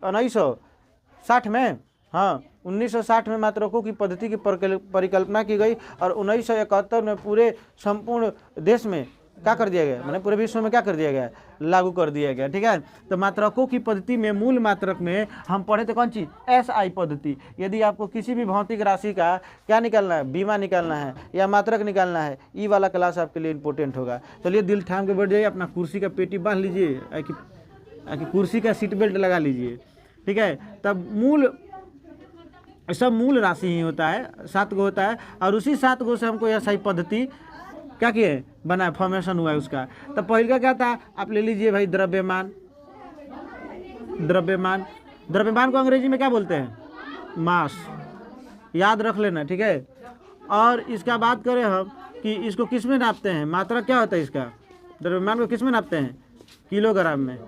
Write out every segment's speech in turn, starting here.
1960 में, हाँ 1960 में मात्रकों की पद्धति की परिकल्पना की गई और 1971 में पूरे संपूर्ण देश में क्या कर दिया गया, मैंने पूरे विश्व में क्या कर दिया गया, लागू कर दिया गया। ठीक है, तो मात्रकों की पद्धति में मूल मात्रक में हम पढ़े थे कौन चीज, SI पद्धति। यदि आपको किसी भी भौतिक राशि का क्या निकालना है, बीमा निकालना है या मात्रक निकालना है, ई वाला क्लास आपके लिए इंपॉर्टेंट होगा। चलिए दिल थाम के बैठ जाइए, अपना कुर्सी का पेटी बांध लीजिए, कुर्सी का सीट बेल्ट लगा लीजिए। ठीक है, तब मूल सब मूल राशि ही होता है, 7 गो होता है और उसी 7 गो से हमको SI पद्धति क्या किए बना, फॉर्मेशन हुआ है उसका। तब पहले का क्या था, आप ले लीजिए भाई द्रव्यमान। द्रव्यमान को अंग्रेजी में क्या बोलते हैं, मास, याद रख लेना। ठीक है, और इसका बात करें हम कि इसको किस में नापते हैं, मात्रा क्या होता है इसका, द्रव्यमान को किस में नापते हैं, किलोग्राम में।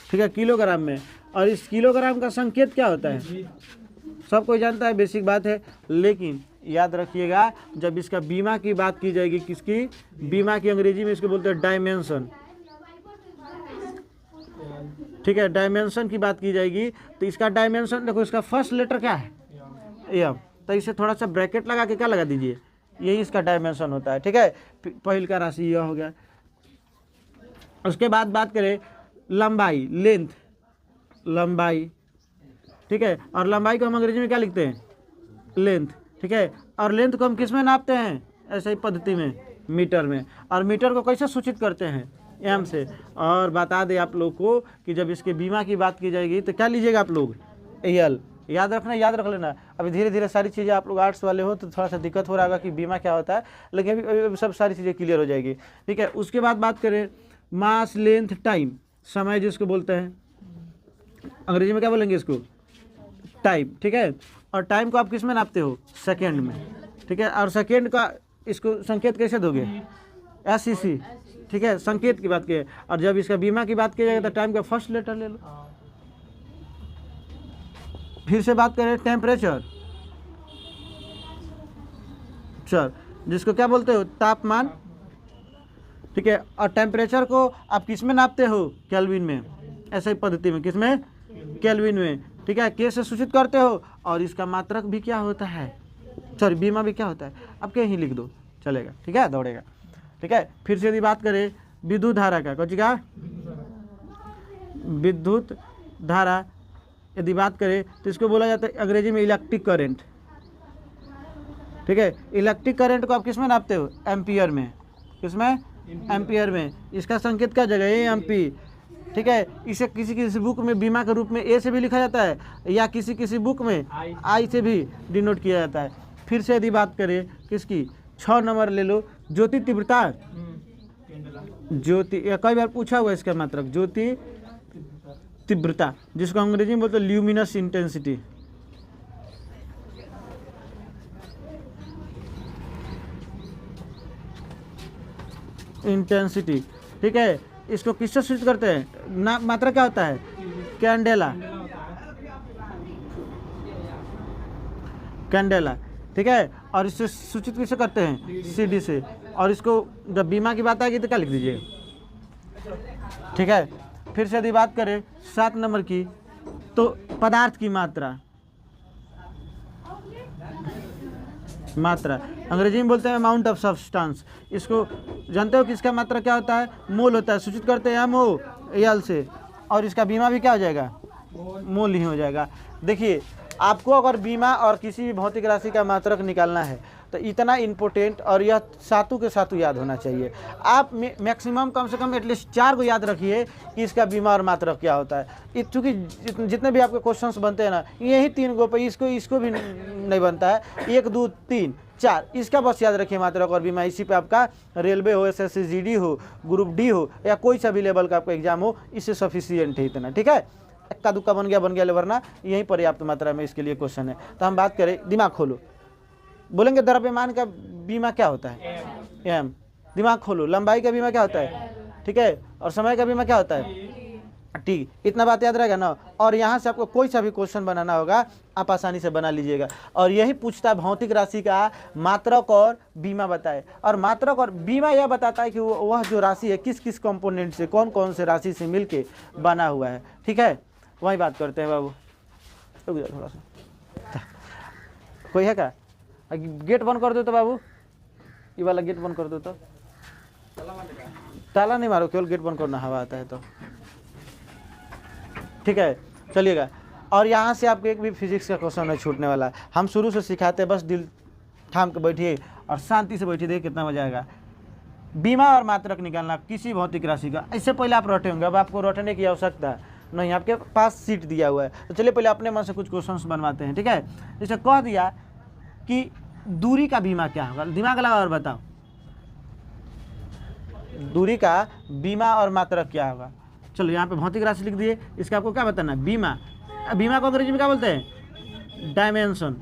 ठीक है, किलोग्राम में। और इस किलोग्राम का संकेत क्या होता है, सब कोई जानता है, बेसिक बात है। लेकिन याद रखिएगा जब इसका बीमा की बात की जाएगी, किसकी, बीमा की अंग्रेजी में इसको बोलते हैं डायमेंशन। ठीक है, डायमेंशन की बात की जाएगी तो इसका डायमेंशन देखो, इसका फर्स्ट लेटर क्या है, एम, तो इसे थोड़ा सा ब्रैकेट लगा के क्या लगा दीजिए, यही इसका डायमेंशन होता है। ठीक है, पहल का राशि यह हो गया। उसके बाद बात करें लंबाई, लेंथ, लंबाई। ठीक है, और लंबाई को हम अंग्रेजी में क्या लिखते हैं, लेंथ। ठीक है, और लेंथ को हम किस में नापते हैं, ऐसे ही पद्धति में, मीटर में। और मीटर को कैसे सूचित करते हैं, एम से। और बता दें आप लोग को कि जब इसके बीमा की बात की जाएगी तो क्या लीजिएगा आप लोग, एल। याद रखना, याद रख लेना। अभी धीरे धीरे सारी चीज़ें, आप लोग आर्ट्स वाले हो तो थोड़ा सा दिक्कत हो रहा होगा कि बीमा क्या होता है, लेकिन अभी सब सारी चीज़ें क्लियर हो जाएगी। ठीक है, उसके बाद बात करें मास, लेंथ, टाइम, समय जिसको बोलते हैं, अंग्रेजी में क्या बोलेंगे इसको, टाइम। ठीक है, और टाइम को आप किस में नापते हो, सेकेंड में। ठीक है, और सेकेंड का इसको संकेत कैसे दोगे, SCC। ठीक है, संकेत की बात की। और जब इसका बीमा की बात की जाएगी तो टाइम का फर्स्ट लेटर ले लो। फिर से बात करें टेम्परेचर, सर जिसको क्या बोलते हो, तापमान। ठीक है, और टेम्परेचर को आप किस में नापते हो, केल्विन में, ऐसे पद्धति में, किस में, केल्विन में। ठीक है, के से सूचित करते हो। और इसका मात्रक भी क्या होता है, सॉरी बीमा भी क्या होता है, आप कहीं लिख दो चलेगा। ठीक है, दौड़ेगा। ठीक है, फिर से यदि बात करें विद्युत धारा का, कौन का, विद्युत धारा यदि बात करें तो इसको बोला जाता है अंग्रेजी में इलेक्ट्रिक करंट। ठीक है, इलेक्ट्रिक करंट को आप किस में नापते हो, एम्पियर में। किसमें, एम्पियर में। इसका संकेत क्या जगह है, एम्पी। ठीक है, इसे किसी किसी बुक में बीमा के रूप में ए से भी लिखा जाता है या किसी किसी बुक में आई से भी डिनोट किया जाता है। फिर से यदि बात करें किसकी, 6 नंबर ले लो, ज्योति तीव्रता। ज्योति, या कई बार पूछा हुआ इसका मात्रक, ज्योति तीव्रता, जिसको अंग्रेजी में बोलते हैं ल्यूमिनस इंटेंसिटी। इंटेंसिटी। ठीक है, इसको किससे सूचित करते हैं, ना मात्रा क्या होता है, कैंडेला। कैंडेला। ठीक है, और इससे सूचित किससे करते हैं, CD से। और इसको जब बीमा की बात आएगी तो क्या लिख दीजिए। ठीक है, फिर से यदि बात करें 7 नंबर की, तो पदार्थ की मात्रा, मात्रा अंग्रेजी में बोलते हैं अमाउंट ऑफ सब्सटेंस। इसको जानते हो कि इसका मात्रा क्या होता है, मोल होता है, सूचित करते हैं MOL से। और इसका बीमा भी क्या हो जाएगा, मोल ही हो जाएगा। देखिए, आपको अगर बीमा और किसी भी भौतिक राशि का मात्रक निकालना है तो इतना इम्पोर्टेंट, और यह सातों के सातों याद होना चाहिए। आप मैक्सिमम कम से कम एटलीस्ट 4 को याद रखिए कि इसका बीमा और मात्रक क्या होता है। क्योंकि जितने भी आपके क्वेश्चंस बनते हैं ना, यही 3 गो पे, इसको भी नहीं बनता है, 1 2 3 4, इसका बस याद रखिए, मात्रक और बीमा। इसी पे आपका रेलवे हो, SSC GD हो, ग्रुप D हो, या कोई सा भी लेवल का आपका एग्जाम हो, इससे सफिशियंट है इतना। ठीक है, इक्का दुक्का बन गया, वरना यही पर्याप्त मात्रा में इसके लिए क्वेश्चन है। तो हम बात करें, दिमाग खोलो, बोलेंगे द्रव्यमान का बीमा क्या होता है, M। दिमाग खोलो, लंबाई का बीमा क्या होता है, ठीक है, और समय का बीमा क्या होता है, ठीक, इतना बात याद रहेगा ना। और यहाँ से आपको कोई सा भी क्वेश्चन बनाना होगा आप आसानी से बना लीजिएगा। और यही पूछता है भौतिक राशि का मात्रक और बीमा बताए। और मात्रक और बीमा यह बताता है कि वह जो राशि है किस किस कंपोनेंट से, कौन कौन से राशि से मिलके बना हुआ है। ठीक है, वही बात करते हैं बाबू। थोड़ा सा कोई है क्या? गेट बंद कर दो तो बाबू, ये वाला गेट बंद कर दो तो। ताला नहीं मारो, केवल गेट बंद करना, हवा आता है तो। ठीक है, चलिएगा। और यहाँ से आपको एक भी फिजिक्स का क्वेश्चन नहीं छूटने वाला है। हम शुरू से सिखाते हैं, बस दिल थाम के बैठिए और शांति से बैठिए, देखिए कितना मजा आएगा। बीमा और मात्रक निकालना किसी भौतिक राशि का। इससे पहले आप रटे होंगे, अब आपको रटने की आवश्यकता नहीं, आपके पास सीट दिया हुआ है। तो चलिए पहले अपने मन से कुछ क्वेश्चन बनवाते हैं। ठीक है, जैसे कह दिया कि दूरी का बीमा क्या होगा, दिमाग लगाओ और बताओ दूरी का बीमा और मात्रक क्या होगा। चलो यहाँ पे भौतिक राशि लिख दिए, इसका आपको क्या बताना है, बीमा। बीमा को अंग्रेजी में क्या बोलते हैं, डायमेंशन।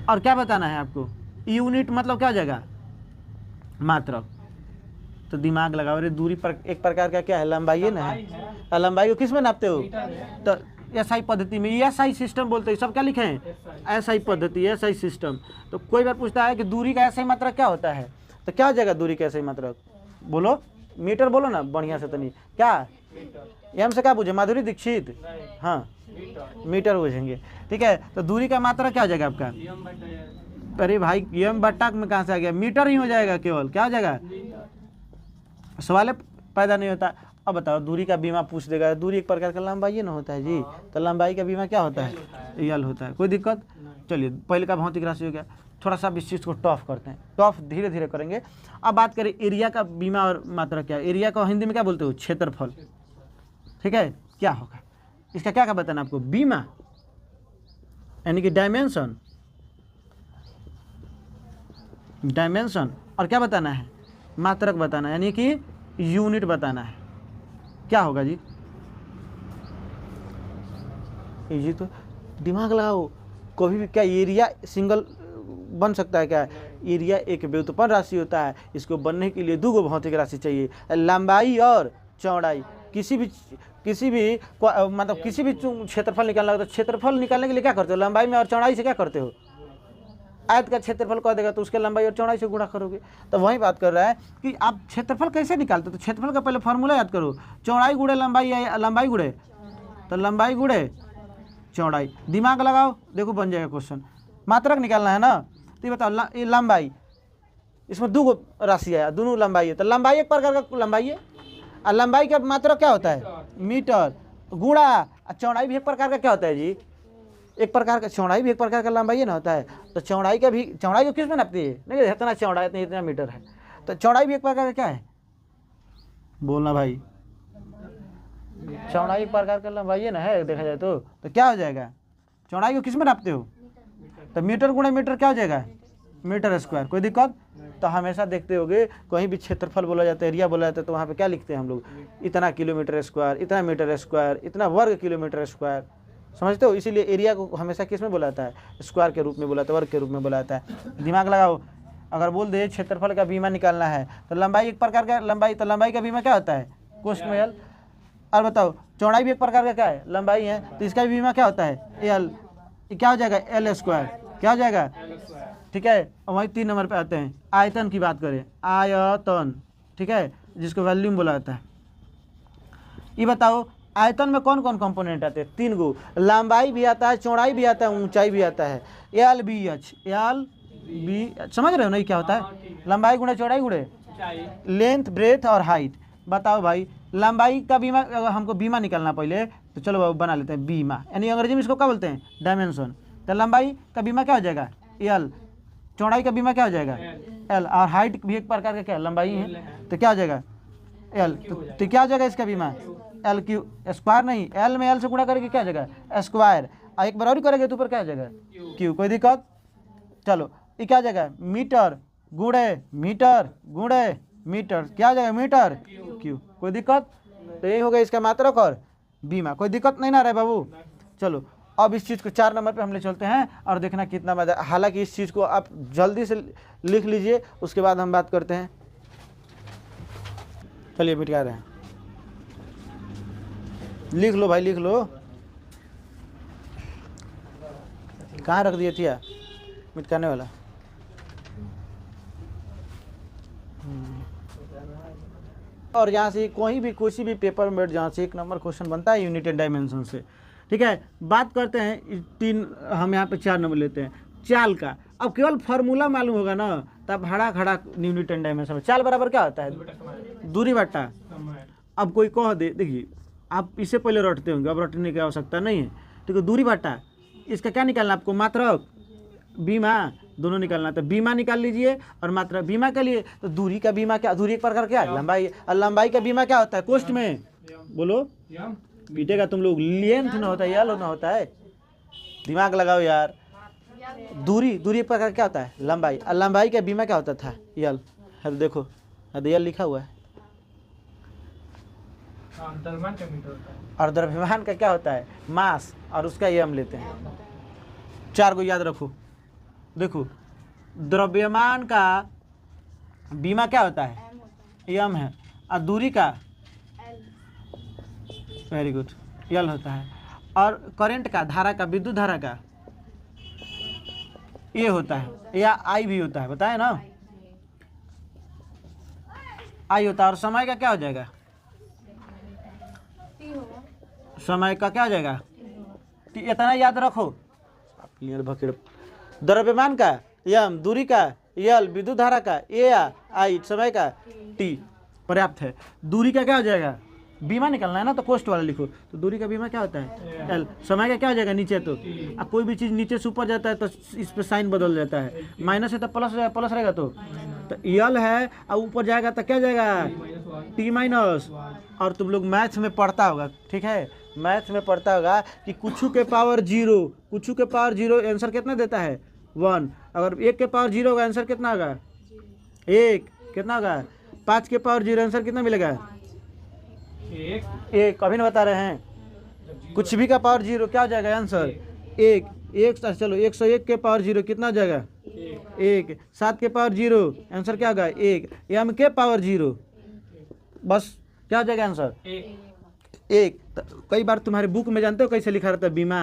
और क्या बताना है आपको, यूनिट, मतलब क्या हो जाएगा, मात्रक। तो दिमाग लगाओ रे, दूरी पर एक प्रकार का क्या है, लंबाई है ना। लंबाई को किस में नापते हो, तो एसआई पद्धति में, एसआई सिस्टम बोलते हैं। सब क्या लिखे हैं, एसआई पद्धति, एसआई सिस्टम। तो कोई बार पूछता है कि दूरी का एसआई मात्रक क्या होता है, तो क्या हो जाएगा दूरी का एसआई मात्रक, बोलो, मीटर बोलो ना बढ़िया से। तनी क्या एम से क्या पूछे, माधुरी दीक्षित, हाँ मीटर पूछेंगे। ठीक है, तो दूरी का मात्रक क्या हो जाएगा आपका, अरे भाई एम बट्टा में कहाँ से आ गया, मीटर ही हो जाएगा केवल। क्या हो जाएगा, सवाल पैदा नहीं होता। अब बताओ, दूरी का बीमा पूछ देगा, दूरी एक प्रकार का लंबाई ना होता है जी, तो लंबाई का बीमा क्या होता है, यल होता है। कोई दिक्कत। चलिए पहले का भौतिक राशि हो गया, थोड़ा सा इस चीज़ को टफ करते हैं, टफ धीरे धीरे करेंगे। अब बात करें एरिया का बीमा और मात्रक क्या है। एरिया को हिंदी में क्या बोलते हो, क्षेत्रफल। ठीक है, क्या होगा इसका, क्या बताना आपको, बीमा यानी कि डायमेंशन, डायमेंशन। और क्या बताना है, मात्रक बताना है, यानी कि यूनिट बताना है। क्या होगा जी, ये तो दिमाग लगाओ। कभी भी क्या एरिया सिंगल बन सकता है, क्या एरिया एक व्युत्पन्न राशि होता है, इसको बनने के लिए 2 भौतिक राशि चाहिए, लंबाई और चौड़ाई। किसी भी मतलब किसी भी क्षेत्रफल निकालना हो तो क्षेत्रफल निकालने के लिए क्या करते हो, लंबाई में और चौड़ाई से क्या करते हो, आयत का क्षेत्रफल कह देगा तो उसके लंबाई और चौड़ाई से गुणा करोगे। तो वही बात कर रहा है कि आप क्षेत्रफल कैसे निकालते हो, तो क्षेत्रफल का पहले फार्मूला याद करो, चौड़ाई गुणे लंबाई, या लंबाई गुणे, तो लंबाई गुणे चौड़ाई। दिमाग लगाओ, देखो बन जाएगा क्वेश्चन। मात्रक निकालना है ना, तो ये बताओ, ये लंबाई, इसमें 2 राशि है, दोनों लंबाई है, तो लंबाई एक प्रकार का लंबाई है, और लंबाई का मात्रक क्या होता है, मीटर, गुणा चौड़ाई भी एक प्रकार का क्या होता है जी, एक प्रकार का चौड़ाई भी एक प्रकार का लंबाई ना होता है। तो चौड़ाई का भी, चौड़ाई को किस में नापती है, नहीं इतना चौड़ाई इतना मीटर है, तो चौड़ाई भी एक प्रकार का क्या है, बोलना भाई, चौड़ाई एक प्रकार का लंबाई ना है देखा जाए तो क्या हो जाएगा, चौड़ाई को किस में नापते हो, तो मीटर गुणा मीटर क्या हो जाएगा, मीटर स्क्वायर। कोई दिक्कत। तो हमेशा देखते होगे कहीं भी क्षेत्रफल बोला जाता है, एरिया बोला जाता है, तो वहाँ पे क्या लिखते हैं हम लोग, इतना किलोमीटर स्क्वायर, इतना मीटर स्क्वायर, इतना वर्ग किलोमीटर स्क्वायर, समझते हो। इसीलिए एरिया को हमेशा किस में बोला जाता है, स्क्वायर के रूप में बोला जाता है, वर्ग के रूप में बोला जाता है। दिमाग लगाओ, अगर बोल दे क्षेत्रफल का बीमा निकालना है तो लंबाई एक प्रकार का लंबाई, तो लंबाई का बीमा क्या होता है, कोष्ठ में एल। और बताओ चौड़ाई भी एक प्रकार का क्या है, लंबाई है, तो इसका भी बीमा क्या होता है, एल। क्या हो जाएगा, एल स्क्वायर। क्या हो जाएगा, ठीक है। और वही 3 नंबर पे आते हैं, आयतन की बात करें, आयतन, ठीक है, जिसको वॉल्यूम बोला जाता है। ये बताओ आयतन में कौन कौन कंपोनेंट आते हैं, 3 गो, लंबाई भी आता है, चौड़ाई भी आता है, ऊंचाई भी आता है, L B H, L B, समझ रहे हो नहीं क्या होता है, लंबाई गुणे चौड़ाई गुणे लेंथ, ब्रेथ और हाइट। बताओ भाई लंबाई का बीमा, अगर हमको बीमा निकालना पहले, तो चलो बना लेते हैं बीमा, यानी अंग्रेजी में इसको क्या बोलते हैं, डायमेंशन। तो लंबाई का बीमा क्या हो जाएगा, एल, चौड़ाई का बीमा क्या हो जाएगा, एल, और हाइट भी एक प्रकार का क्या लंबाई है, तो क्या हो जाएगा, एल। तो क्या हो जाएगा इसका बीमा, एल क्यू, स्क्वायर नहीं, एल में एल से गुणा करके क्या हो जाएगा, स्क्वायर, और एक बार और करेंगे तो ऊपर क्या हो जाएगा, क्यू। कोई दिक्कत। चलो ये क्या हो जाएगा, मीटर गुणे मीटर गुणे मीटर, क्या हो जाएगा, मीटर क्यू। कोई दिक्कत। तो यही हो गया इसका मात्रक और बीमा। कोई दिक्कत नहीं ना रहे बाबू। चलो अब इस चीज़ को 4 नंबर पे हम ले चलते हैं और देखना कितना मजा। हालांकि इस चीज़ को आप जल्दी से लिख लीजिए, उसके बाद हम बात करते हैं। चलिए मिटा रहे हैं। लिख लो भाई, लिख लो। कहाँ रख दिए थे मिटकाने वाला? और यहाँ से कोई भी भी पेपर में बैठ जहाँ से 1 नंबर क्वेश्चन बनता है यूनिट एंड डायमेंशन से। ठीक है, बात करते हैं 3, हम यहाँ पे 4 नंबर लेते हैं चाल का। अब केवल फार्मूला मालूम होगा ना, तब हड़ा खड़ा यूनिट एंड डायमेंशन में चाल बराबर क्या होता है? दूरी बट्टा। अब कोई कह दे, देखिए आप इससे पहले रटते होंगे, अब रटने की आवश्यकता नहीं है। ठीक है, दूरी बट्टा, इसका क्या निकालना आपको? मात्रक बीमा दोनों निकालना। तो बीमा निकाल लीजिए और मात्रा बीमा के लिए तो दूरी का बीमा क्या? दूरी एक प्रकार क्या है? लंबाई। और लंबाई का बीमा क्या होता है? कोष्ठ में बोलो, पीटेगा तुम लोग। लेंथ ना होता है, यल ना होता है, दिमाग लगाओ यार। दूरी एक प्रकार क्या होता है? लंबाई। और लंबाई का बीमा क्या होता था? यल। है देखो, यल लिखा हुआ है। और द्रव्यमान का क्या होता है? मास। और उसका ये हम लेते हैं। 4 को याद रखो। देखो, द्रव्यमान का बीमा क्या होता है? एम है। और दूरी का वेरी गुड यल होता है। और करंट का, धारा का, विद्युत धारा का ये होता है, या आई भी होता है, बताए ना, आई होता है। और समय का क्या हो जाएगा? समय का क्या हो जाएगा? इतना याद रखो। द्रव्यमान का यम, दूरी का यल, विद्युत धारा का ए आई, समय का टी, पर्याप्त है। दूरी का क्या हो जाएगा? बीमा निकलना है ना, तो कोष्ठ वाला लिखो। तो दूरी का बीमा क्या होता है? एल। समय का क्या हो जाएगा? नीचे। तो अब कोई भी चीज़ नीचे से ऊपर जाता है तो इस पर साइन बदल जाता है, माइनस है तो प्लस रहेगा। तो यल है और ऊपर जाएगा तो क्या जाएगा? T minus. और तुम लोग मैथ्स में पढ़ता होगा, ठीक है, मैथ्स में पढ़ता होगा कि कुछ के पावर 0 आंसर कितना देता है? 1। अगर 1 के पावर 0 होगा आंसर कितना होगा? 1। कितना होगा? 5 के पावर 0 आंसर कितना मिलेगा? 1। अभी ना बता रहे हैं, कुछ भी का पावर 0 क्या हो जाएगा आंसर? 1। चलो 101 के पावर 0 कितना हो जाएगा? 1। 7 के पावर 0 आंसर क्या होगा? 1। m के पावर 0 बस क्या हो जाएगा आंसर? 1। कई बार तुम्हारे बुक में जानते हो कैसे लिखा रहता है? बीमा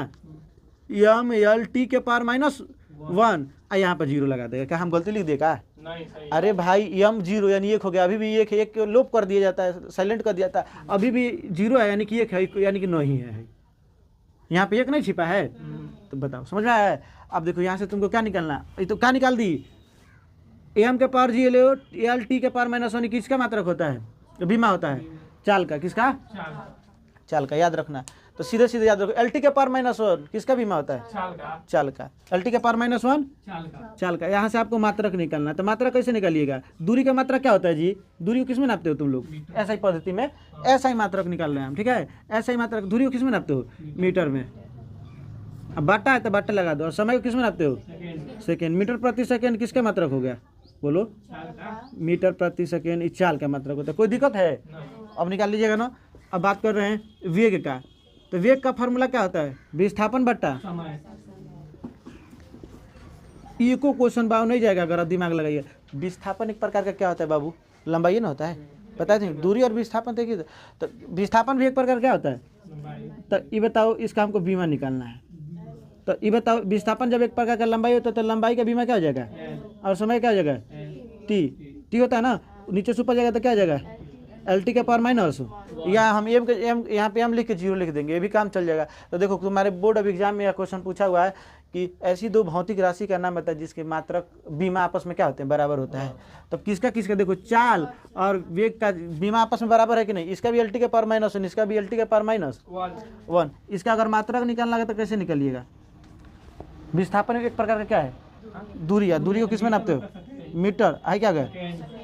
एम एल टी के पावर -1, यहाँ पर 0 लगा देगा। क्या हम गलती लिख देगा? नहीं। अरे भाई एम 0 यानी 1 हो गया, अभी भी 1 है, 1 लोप कर दिया जाता है, साइलेंट कर दिया जाता है, अभी भी 0 है यानी कि 1 है, यानी कि नहीं है। यहाँ पे 1 नहीं छिपा है। तो बताओ, समझ में आया है? अब देखो यहाँ से तुमको क्या निकालना, ये तो क्या निकाल दी? एम के पावर 0 एल टी के पावर -1 किसका मात्रक होता है? तो बीमा होता है। चाल का, किसका? चाल का, याद रखना। तो सीधे याद रखो, एल टी के पावर -1 किसका बीमा होता है? चाल का। एल टी के पावर -1 चाल का। यहाँ से आपको मात्रक निकालना। तो मात्रक कैसे निकालिएगा? दूरी का मात्रक क्या होता है जी? दूरी को किस में नापते हो तुम लोग? ऐसा ही पद्धति में ऐसा ही मात्रक निकाल रहे हैं हम, ठीक है, ऐसा ही मात्रक। दूरी को किस में नापते हो? मीटर में। अब बाटा है तो बाटा लगा दो। और समय को किस में नापते हो? सेकेंड। मीटर प्रति सेकेंड किसका मात्रक हो गया? बोलो, मीटर प्रति सेकेंड। इस चाल का मात्रक होता है। कोई दिक्कत है? अब निकाल लीजिएगा ना। अब बात कर रहे हैं वेग का। तो वेग का फार्मूला क्या होता है? विस्थापन बट्टा। एको क्वेश्चन बाबू नहीं जाएगा अगर आप दिमाग लगाइए। विस्थापन एक प्रकार का क्या होता है बाबू? लंबाई ना होता है, पता है? दूरी और विस्थापन देखिए, तो विस्थापन भी एक प्रकार क्या होता है? तो ये बताओ, इसका हमको बीमा निकालना है। तो ये बताओ, विस्थापन जब एक प्रकार का लंबाई होता है तो लंबाई का बीमा क्या हो जाएगा? और समय क्या हो जाएगा? टी होता है ना, नीचे से ऊपर जाएगा तो क्या हो जाएगा? एल टी के पावर माइनस, या हम एम यहाँ पे एम लिख के 0 लिख देंगे, ये भी काम चल जाएगा। तो देखो तुम्हारे बोर्ड ऑफ एग्जाम में यह क्वेश्चन पूछा हुआ है कि ऐसी 2 भौतिक राशि का नाम बताए जिसके मात्रक बीमा आपस में क्या होते हैं? बराबर होता है। तो किसका देखो, चाल और वेग का बीमा आपस में बराबर है कि नहीं? इसका भी एल टी के पावर -1, इसका भी एल टी के पावर -1। इसका अगर मात्रक निकालना है तो कैसे निकालिएगा? विस्थापन एक प्रकार का क्या है? दूरी। दूरी को किस में नापते हो? मीटर। है क्या गए?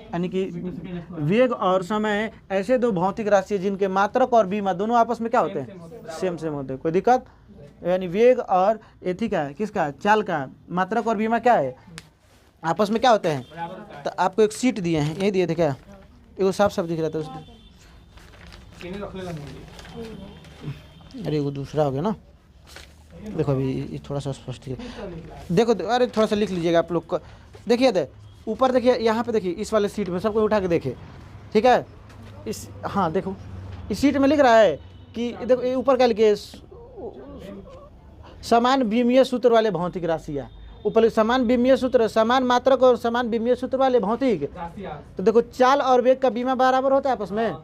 यानी कि वेग और समय ऐसे 2 भौतिक राशि है जिनके मात्रक और बीमा दोनों आपस में क्या होते हैं? सेम होते हैं। कोई दिक्कत? यानी वेग और एथी का, किसका? चाल का मात्रक और बीमा क्या है? आपस में क्या होते हैं? तो आपको एक सीट दिए हैं, यही दिए थे क्या? एगो साफ दिख रहा था। अरे वो दूसरा हो गया ना। देखो अभी थोड़ा सा स्पष्ट है, देखो अरे थोड़ा सा लिख लीजिएगा आप लोग को। देखिए ऊपर देखिए, यहाँ पे देखिए, इस वाले सीट में सबको उठा के देखे, ठीक है? हाँ देखो, इस सीट में लिख रहा है कि देखो ये ऊपर क्या लिखे समान विमीय सूत्र वाले भौतिक राशियाँ, ऊपर समान विमीय सूत्र, समान मात्रक और समान विमीय सूत्र वाले भौतिक। तो देखो चाल और वेग का बीमा बराबर होता है आपस में,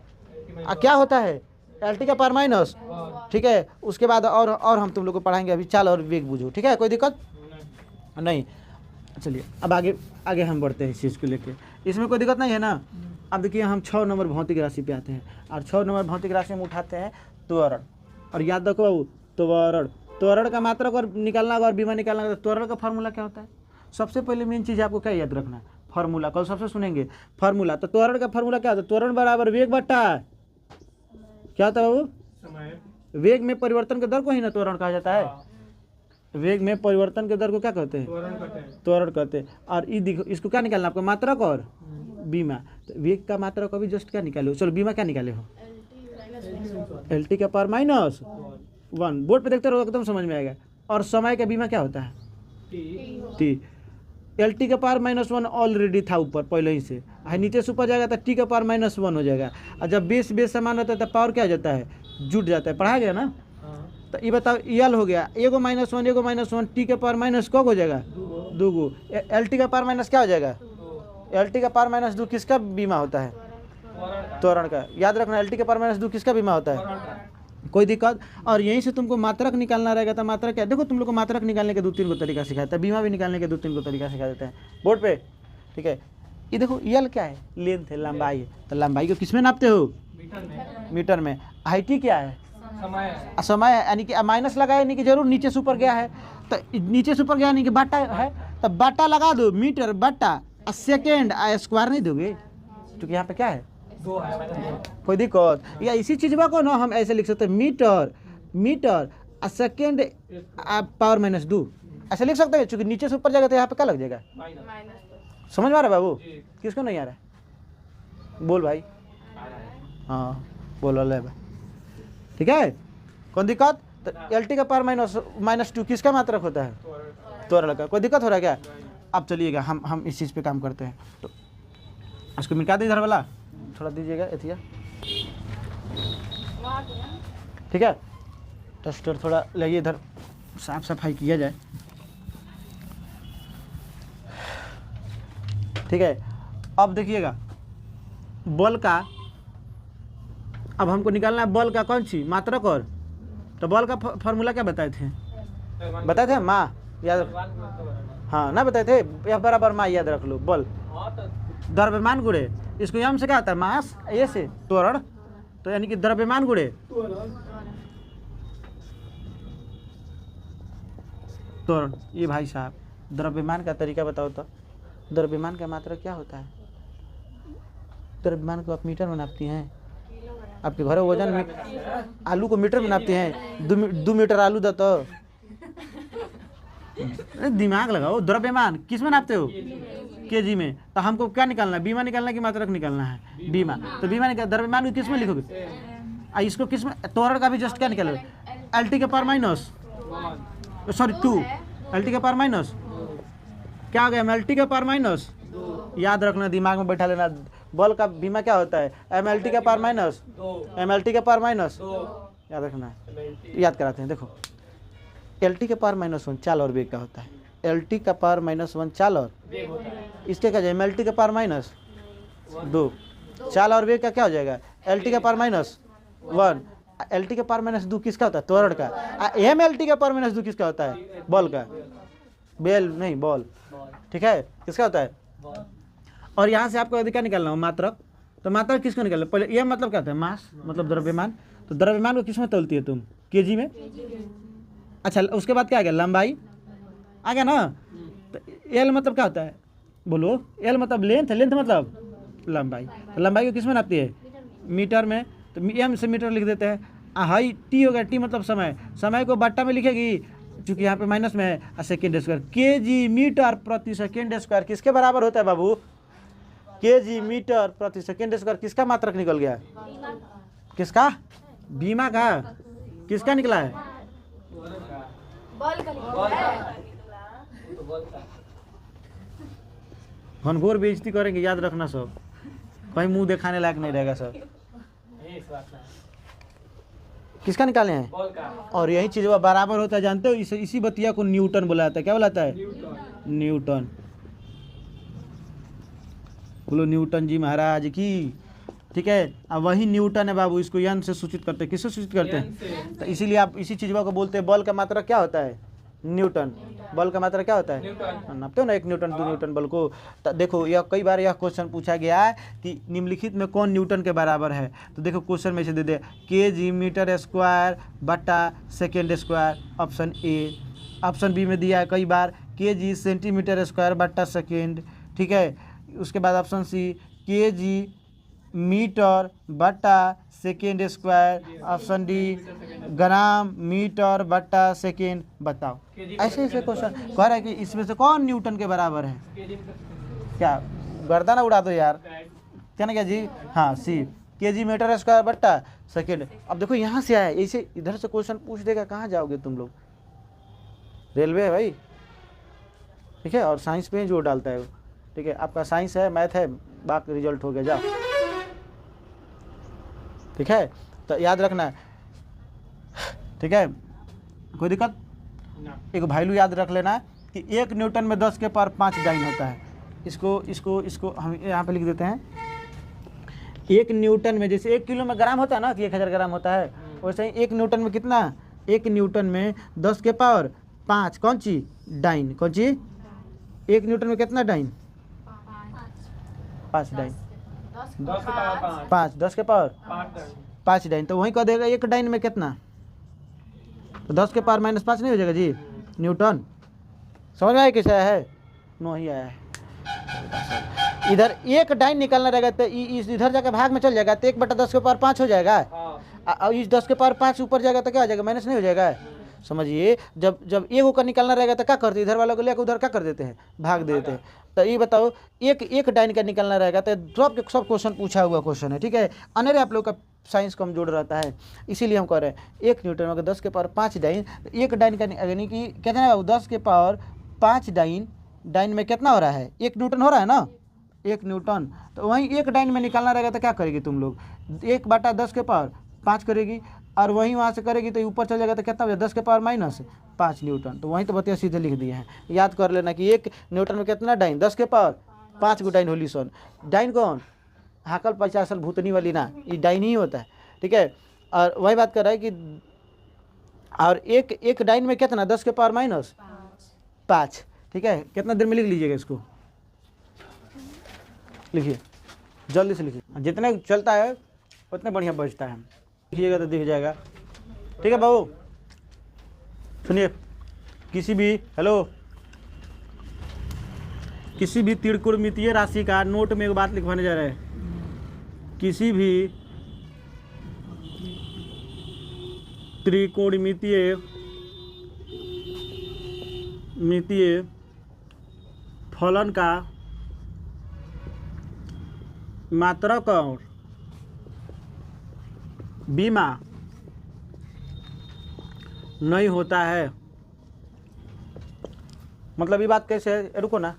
क्या होता है LT का पावर माइनस, ठीक है। उसके बाद और हम तुम लोग को पढ़ाएंगे, अभी चाल और वेग बुझो, ठीक है, कोई दिक्कत नहीं। चलिए अब आगे हम बढ़ते हैं इस चीज़ को लेके, इसमें कोई दिक्कत नहीं है ना। अब देखिए हम 6 नंबर भौतिक राशि पे आते हैं, और 6 नंबर भौतिक राशि में उठाते हैं त्वरण। और याद रखो बाबू, त्वरण का मात्रक और निकालना और बीमा निकालना, तो त्वरण का फार्मूला क्या होता है? सबसे पहले मेन चीज़ आपको क्या याद रखना है, फार्मूला। कल सबसे सुनेंगे फार्मूला। तो त्वरण का फार्मूला क्या होता है? त्वरण बराबर वेग बट्टा क्या होता है बाबू? वेग में परिवर्तन के दर को ही ना त्वरण कहा जाता है। वेग में परिवर्तन के दर को क्या कहते हैं? त्वरण कहते हैं। और ये देखो, इसको क्या निकालना आपको? मात्रक और बीमा। तो वेग का मात्रक अभी जस्ट क्या निकाले? चलो बीमा क्या निकाले हो? LT का पावर माइनस 1। बोर्ड पे देखते रहो एकदम समझ में आएगा। और समय का बीमा क्या होता है? T। LT का पावर -1 ऑलरेडी था ऊपर पहले ही से, नीचे से ऊपर जाएगा तो T का पावर -1 हो जाएगा। और जब बेस समान होता है तो पावर क्या हो जाता है? जुट जाता है। पढ़ा गया ना? तो ये बताओ, यल हो गया, एगो -1 T का पावर माइनस कब हो जाएगा? 2 LT का पावर माइनस क्या हो जाएगा? LT का पावर -2 किसका बीमा होता है? त्वरण का। याद रखना, LT का पावर -2 किसका बीमा होता है? कोई दिक्कत? और यहीं से तुमको मात्रक निकालना रहेगा। तो मात्रक क्या? देखो तुम लोग को मात्रक निकालने के 2-3 को तरीका सिखाता है, बीमा भी निकालने के 2-3 को तरीका सिखा देते हैं बोर्ड पे, ठीक है। ये देखो यल क्या है? लेंथ है, लंबाई है। तो लंबाई को किस में नापते हो? मीटर में। IT क्या है? समय है, यानी कि माइनस लगाया, यानी कि जरूर नीचे से ऊपर गया है। तो नीचे से ऊपर गया यानी कि बाटा है, तो बाटा लगा दो, मीटर बट्टा सेकेंड स्क्वायर नहीं दोगे, क्योंकि यहाँ पे क्या है? कोई दिक्कत? या इसी चीज को ना हम ऐसे लिख सकते हैं, मीटर सेकेंड पावर -2 ऐसे लिख सकते हैं, क्योंकि नीचे से ऊपर जाएगा तो यहाँ पे क्या लग जाएगा? समझ में आ रहा है बाबू? किसको नहीं आ रहा है? बोल भाई। हाँ बोल वाला है, ठीक है, कौन दिक्कत? तो LT का पावर -2 किसका मात्रक होता है? त्वरण का। कोई दिक्कत हो रहा है क्या? अब चलिएगा हम इस चीज़ पे काम करते हैं। तो इसको मिटा दे इधर वाला, थोड़ा दीजिएगा एथिया, ठीक है। डस्टर थोड़ा लगिए इधर, साफ सफाई किया जाए, ठीक है। अब देखिएगा बल का, अब हमको निकालना है बल का कौन सी मात्रक और, तो बल का फॉर्मूला क्या बताए थे? माँ याद? हाँ ना बताए थे, F बराबर माँ याद रख लो। बल द्रव्यमान गुणे, इसको यम से क्या आता है? मास, ये से त्वरण, तो यानी कि द्रव्यमान गुणे त्वरण। ये भाई साहब द्रव्यमान का तरीका बताओ तो। द्रव्यमान का मात्रक क्या होता है? द्रव्यमान को आप मीटर में नापती हैं? आपके घर वजन में आलू को मीटर में नापते हैं? 2 मीटर आलू दो तो दिमाग लगाओ। द्रव्यमान किस में नापते हो? kg में। तो हमको क्या निकालना है? बीमा निकालना की मात्रक निकालना है? बीमा। तो बीमा निकाल, द्रव्यमान को किस में लिखोगे? इसको किस में? त्वरण का भी जस्ट क्या निकालोगे? LT का पावर माइनस 2, LT का पावर माइनस क्या हो गया? MLT का पावर माइनस, याद रखना, दिमाग में बैठा लेना। बल का बीमा क्या होता है? MLT का पावर माइनस, MLT का पावर माइनस, याद रखना है। याद कराते हैं, देखो LT का पावर -1 चाल और वेग का होता है। LT का पावर -1 चाल और इसके क्या जाए? MLT का पावर -2 चाल और वेग का क्या हो जाएगा? LT का पावर -1। LT का पावर -2 किसका होता है? त्वरण का। MLT का पावर -2 किसका होता है? बल का। बेल नहीं, बॉल, ठीक है, किसका होता है? और यहाँ से आपको यदि क्या निकालना हो? मात्रक। तो मात्रक किसको निकालना? पहले यह मतलब क्या होता है? मास, मतलब द्रव्यमान। तो द्रव्यमान को किस में तोलती है तुम? kg में। अच्छा, उसके बाद क्या आ गया? लंबाई आ गया ना। तो L मतलब क्या होता है? बोलो। L मतलब लेंथ, लेंथ मतलब लंबाई। तो लंबाई को किस में नापती है? मीटर में। तो M से मीटर लिख देते हैं। हाई T हो गया, T मतलब समय, समय को बट्टा में लिखेगी, चूंकि यहाँ पे माइनस में है। सेकेंड स्क्वायर, kg मीटर प्रति सेकेंड स्क्वायर किसके बराबर होता है बाबू? kg मीटर प्रति सेकेंड स्क्वायर किसका मात्रक निकल गया? किसका? बीमा का। किसका निकला है? घनघोर बेइज्जती करेंगे, याद रखना सब, कहीं मुंह दिखाने लायक नहीं रहेगा सब। किसका निकाले हैं? बॉल का। और यही चीज़ वो बराबर होता है, जानते हो, इसी बतिया को न्यूटन बुलाता है। क्या बुलाता है? न्यूटन। बोलो न्यूटन जी महाराज की। ठीक है, अब वही न्यूटन है बाबू, इसको यन से सूचित करते हैं। किससे सूचित करते हैं? तो इसीलिए आप इसी चीज़ को बोलते हैं बल का मात्रा क्या होता है? न्यूटन। बल का मात्रा क्या होता है? न्यूटन। नापते हो ना 1 न्यूटन 2 न्यूटन बल को। तो देखो यह कई बार यह क्वेश्चन पूछा गया है कि निम्नलिखित में कौन न्यूटन के बराबर है। तो देखो क्वेश्चन में से दे दे kg मीटर स्क्वायर बटा second square, option A. Option B में दिया है कई बार kg सेंटीमीटर स्क्वायर बटा सेकेंड। ठीक है, उसके बाद ऑप्शन सी kg मीटर बटा second square, option D gram metre बटा सेकेंड। बताओ, ऐसे ऐसे क्वेश्चन कह रहा है कि इसमें से कौन न्यूटन के बराबर है? क्या गर्दन उड़ा दो यार, क्या ना क्या जी? हाँ सी kg मीटर स्क्वायर बटा सेकेंड। अब देखो यहाँ से आया, ऐसे इधर से क्वेश्चन पूछ देगा, कहाँ जाओगे तुम लोग? रेलवे है भाई, ठीक है, और साइंस पे ही जोर डालता है वो। ठीक है, आपका साइंस है, मैथ है, बाकी रिजल्ट हो गया, जाओ। ठीक है, तो याद रखना है। ठीक है, कोई दिक्कत? एक वैल्यू याद रख लेना कि 1 न्यूटन में 10 के पावर 5 डाइन होता है। इसको हम यहाँ पे लिख देते हैं। 1 न्यूटन में, जैसे 1 किलो में ग्राम होता है ना कि 1000 ग्राम होता है, वैसे ही 1 न्यूटन में कितना? 1 न्यूटन में 10 के पावर 5 कौन चीज? डाइन। कौन चीज? 1 न्यूटन में कितना डाइन? 5 डाइन। 10 के पावर 5। 5 10 के पावर 5 5 डाइन। तो वहीं कह देगा 1 डाइन में कितना? तो 10 के पावर -5 नहीं हो जाएगा जी? न्यूटन। समझ में आया कैसे आया है? नो ही आया है। इधर 1 डाइन निकालना रहेगा तो इधर जाकर भाग में चल जाएगा, तो 1/10 के पावर 5 हो जाएगा। और इस 10 के पावर 5 ऊपर जाएगा तो क्या हो जाएगा? माइनस नहीं हो जाएगा? समझिए, जब एक होकर निकालना रहेगा तो क्या करते? इधर वालों को लेकर उधर क्या कर देते हैं? भाग देते हैं। तो ये बताओ, एक डाइन का निकालना रहेगा तो सब क्वेश्चन पूछा हुआ क्वेश्चन है। ठीक है, अनेरे आप लोग का साइंस कमजोर रहता है, इसीलिए हम कह रहे हैं 1 न्यूटन में अगर 10 के पावर 5 डाइन, 1 डाइन का यानी कि कहते हैं 10 के पावर 5 डाइन में कितना हो रहा है? 1 न्यूटन हो रहा है ना? 1 न्यूटन। तो वहीं 1 डाइन में निकालना रहेगा तो क्या करेगी तुम लोग? 1/10 के पावर 5 करेगी, और वहीं वहाँ से करेगी तो ऊपर चल जाएगा तो कितना हो जाएगा? 10 के पावर -5 न्यूटन। तो वहीं तो बतिया सीधे लिख दिए हैं। याद कर लेना कि 1 न्यूटन में कितना डाइन? 10 के पावर 5 गो डाइन होली सन। डाइन कौन? हाकल 50 साल भूतनी वाली ना, ये डाइन ही होता है। ठीक है, और वही बात कर रहा है कि और एक डाइन में कितना? 10 के पावर -5। ठीक है, कितना देर में लिख लीजिएगा इसको? लिखिए, जल्दी से लिखिए, जितने चलता है उतने बढ़िया बचता है। लिखिएगा तो दिख जाएगा। ठीक है बाबू, सुनिए, किसी भी त्रिकोणमितीय राशि का नोट में एक बात लिखवाने जा रहे हैं। किसी भी त्रिकोणमितीय फलन का मात्रक और बीमा नहीं होता है। मतलब ये बात कैसे है? रुको ना,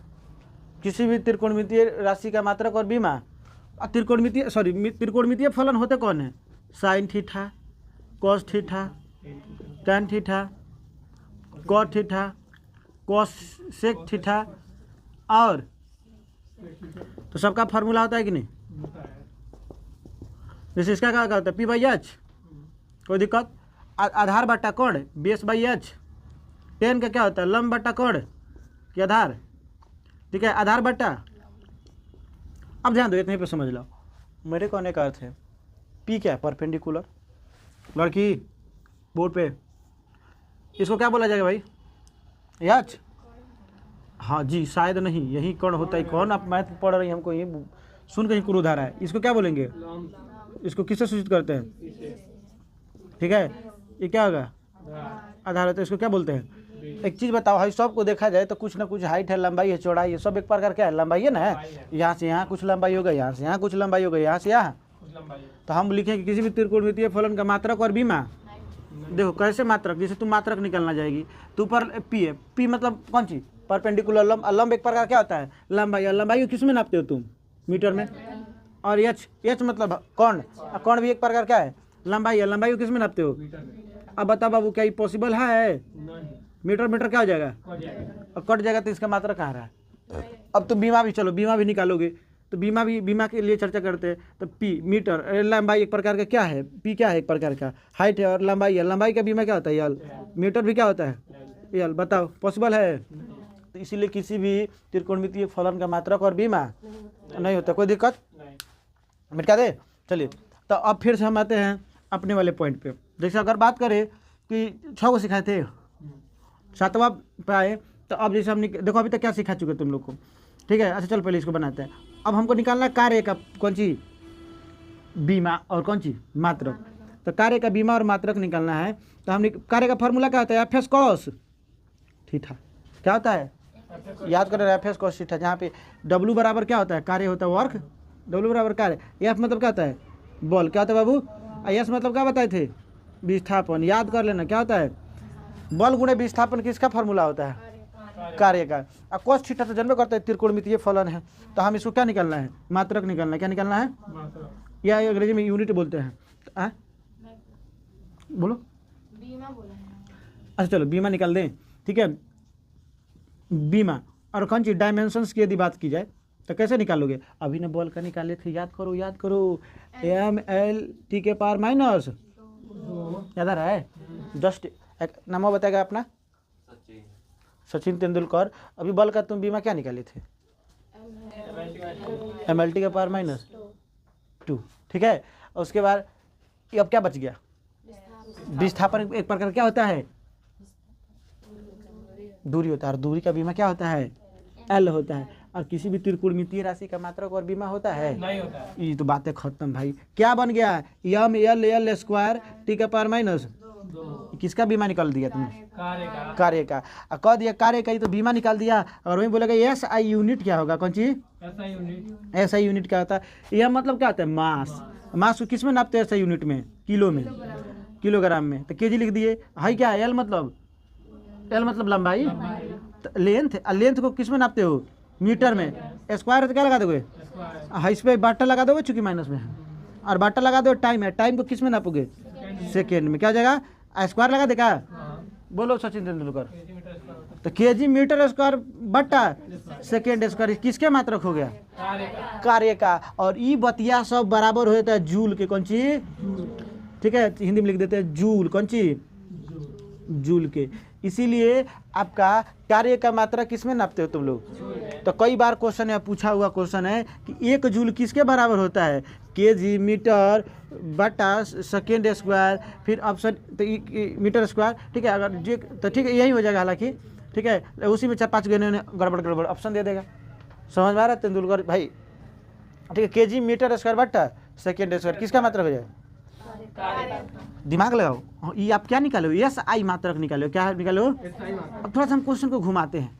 किसी भी त्रिकोणमितीय राशि का मात्रक और बीमा, त्रिकोणमितीय फलन होते कौन है? Sine theta, cos theta, tan theta, cot theta, cosec theta, और तो सबका फार्मूला होता है कि नहीं? जैसे इसका क्या होता है? P/H। कोई दिक्कत? आधार बटा कोण, बेस/H। टेन का क्या होता है? लंब बटा कोण की आधार। ठीक है, आधार बटा, अब ध्यान दो, इतने पे समझ लो मेरे कहने का अर्थ है। P क्या है? परपेंडिकुलर। लड़की बोर्ड पे इसको क्या बोला जाएगा भाई? H। हाँ जी, शायद नहीं, यही कौन होता है? कौन? आप मैथ पढ़ रही हैं, हमको ये सुन कहीं क्रोध आ रहा है। इसको क्या बोलेंगे? इसको किससे सूचित करते हैं? ठीक है, ये क्या होगा? आधार होता है। इसको क्या बोलते हैं? एक चीज़ बताओ, हाई सबको देखा जाए तो कुछ ना कुछ हाइट है, लंबाई है, चौड़ाई है, सब एक प्रकार क्या है? लंबाई है ना। यहाँ से यहाँ कुछ लंबाई होगा, यहाँ से यहाँ कुछ लंबाई होगा, यहाँ से यहाँ। तो हम लिखेंगे किसी भी त्रिकोणमितीय फलन का मात्रक और बीमा। देखो कैसे मात्रक, जैसे तुम मात्रक निकलना जाएगी तो ऊपर P है। P मतलब कौन चीज? परपेंडिकुलर लंब। लंब एक प्रकार क्या होता है? लंबाई। लंबाई किस में नापते हो तुम? मीटर में। और H मतलब कोण। कोण भी एक प्रकार क्या है? लंबाई है, लंबाई को किस में नापते हो? मीटर में अब बताओ बाबू, क्या ये पॉसिबल है? नहीं मीटर मीटर क्या हो जाएगा? हो जाएगा। और कट जाएगा तो इसका मात्रा कहाँ रहा? अब तो बीमा भी, चलो बीमा भी निकालोगे तो बीमा के लिए चर्चा करते हैं। तो पी मीटर, लंबाई एक प्रकार का क्या है, पी क्या है? एक प्रकार का हाइट है, और लंबाई है, लंबाई का बीमा क्या होता है? यल। मीटर भी क्या होता है? यल। बताओ पॉसिबल है? तो इसीलिए किसी भी त्रिकोणमितीय फलन का मात्रक और बीमा नहीं होता। कोई दिक्कत? नहीं मिटा दे। चलिए, तो अब फिर से हम आते हैं अपने वाले पॉइंट पे। जैसे अगर बात करें कि 6 को सिखाए थे, 7वां पे आए, तो अब जैसे हमने देखो अभी तक क्या सिखा चुके तुम लोग को, ठीक है? अच्छा चल पहले इसको बनाते हैं। अब हमको निकालना है कार्य का कौन सी? बीमा और कौन सी? मात्रक। तो कार्य का बीमा और मात्रक निकालना है। तो हमने कार्य का फॉर्मूला क्या होता है? F S cos theta. क्या होता है? याद करें, एफ एस कॉस थीटा, जहाँ पे डब्लू बराबर क्या होता है? कार्य होता है, वर्क। डब्लू बराबर कार्य। एफ मतलब क्या होता है? बॉल। क्या होता है बाबू? एस मतलब क्या बताए थे? विस्थापन। याद कर लेना, क्या होता है? बल गुणे विस्थापन किसका फॉर्मूला होता है? कार्य का। अब कॉस थीटा तो जन्म करता है, त्रिकोणमितीय फलन है। तो हम इसको क्या निकालना है? मात्रक निकालना है। क्या निकालना है? मात्रा या अंग्रेजी में यूनिट बोलते हैं। बोलो। बीमा बोला है। अच्छा चलो बीमा निकाल दें, ठीक है? बीमा और कौन सी डायमेंशंस की यदि बात की जाए तो कैसे निकालोगे? अभी ने बॉल का निकाले थे, याद करो याद करो। एम एल टी के पावर माइनस, याद आ रहा है? जस्ट नाम बताएगा अपना? सचिन तेंदुलकर। अभी बॉल का तुम बीमा क्या निकाले थे? एम एल टी का पावर माइनस 2, ठीक है? और उसके बाद ये अब क्या बच गया? विस्थापन एक प्रकार क्या होता है? दूरी होता है, और दूरी का बीमा क्या होता है? एल होता है। और किसी भी त्रिकोणमितीय राशि का मात्रक और बीमा होता है? नहीं होता है। ये तो बातें खत्म भाई। क्या बन गया? M L L square T का पावर माइनस। किसका बीमा निकाल दिया तुमने? कार्य का कार्य का। कह दिया कार्य का, ही तो बीमा निकाल दिया। और वही बोलेगा एस आई यूनिट क्या होगा? कौन सी? ऐसा यूनिट एस आई यूनिट क्या होता है? यह मतलब क्या होता है? मास। मास को किस में नापते हैं? एस आई यूनिट में, किलो में, किलोग्राम में। तो केजी लिख दिए। हाई क्या है? एल मतलब, एल मतलब लंबाई। तो लेंथ, लेंथ को किस में नापते हो? मीटर में। स्क्वायर है तो क्या लगा दोगे? हाँ, इस पे बाटा लगा दोगे चूंकि माइनस में है, और बाटा लगा दो टाइम है। टाइम को किस में नापोगे? सेकेंड में। क्या हो जाएगा? स्क्वायर लगा देगा? बोलो सचिन तेंदुलकर। तो केजी मीटर स्क्वायर बट्टा सेकेंड स्क्वायर किसके मात्रक हो गया? कार्य का। और ई बतिया सब बराबर होता है जूल के। कौन सी? ठीक है, हिंदी में लिख देते हैं जूल। कौन सी? जूल के। इसीलिए आपका कार्य का मात्रा किस में नापते हो तुम लोग? तो कई बार क्वेश्चन है, पूछा हुआ क्वेश्चन है कि 1 जूल किसके बराबर होता है? केजी मीटर बटा सेकेंड स्क्वायर, फिर ऑप्शन तो मीटर स्क्वायर, ठीक है? अगर जे तो ठीक है, यही हो जाएगा हालांकि, ठीक है? उसी में 4-5 गने गड़बड़ गड़बड़ ऑप्शन दे देगा। समझ में आ रहा है तेंदुलकर भाई? ठीक है, केजी मीटर स्क्वायर बटा सेकेंड स्क्वायर किसका मात्रा हो जाए? दिमाग लगाओ। ये आप क्या निकालो? एस आई मात्रक निकालो। क्या निकालो? अब थोड़ा सा हम क्वेश्चन को घुमाते हैं।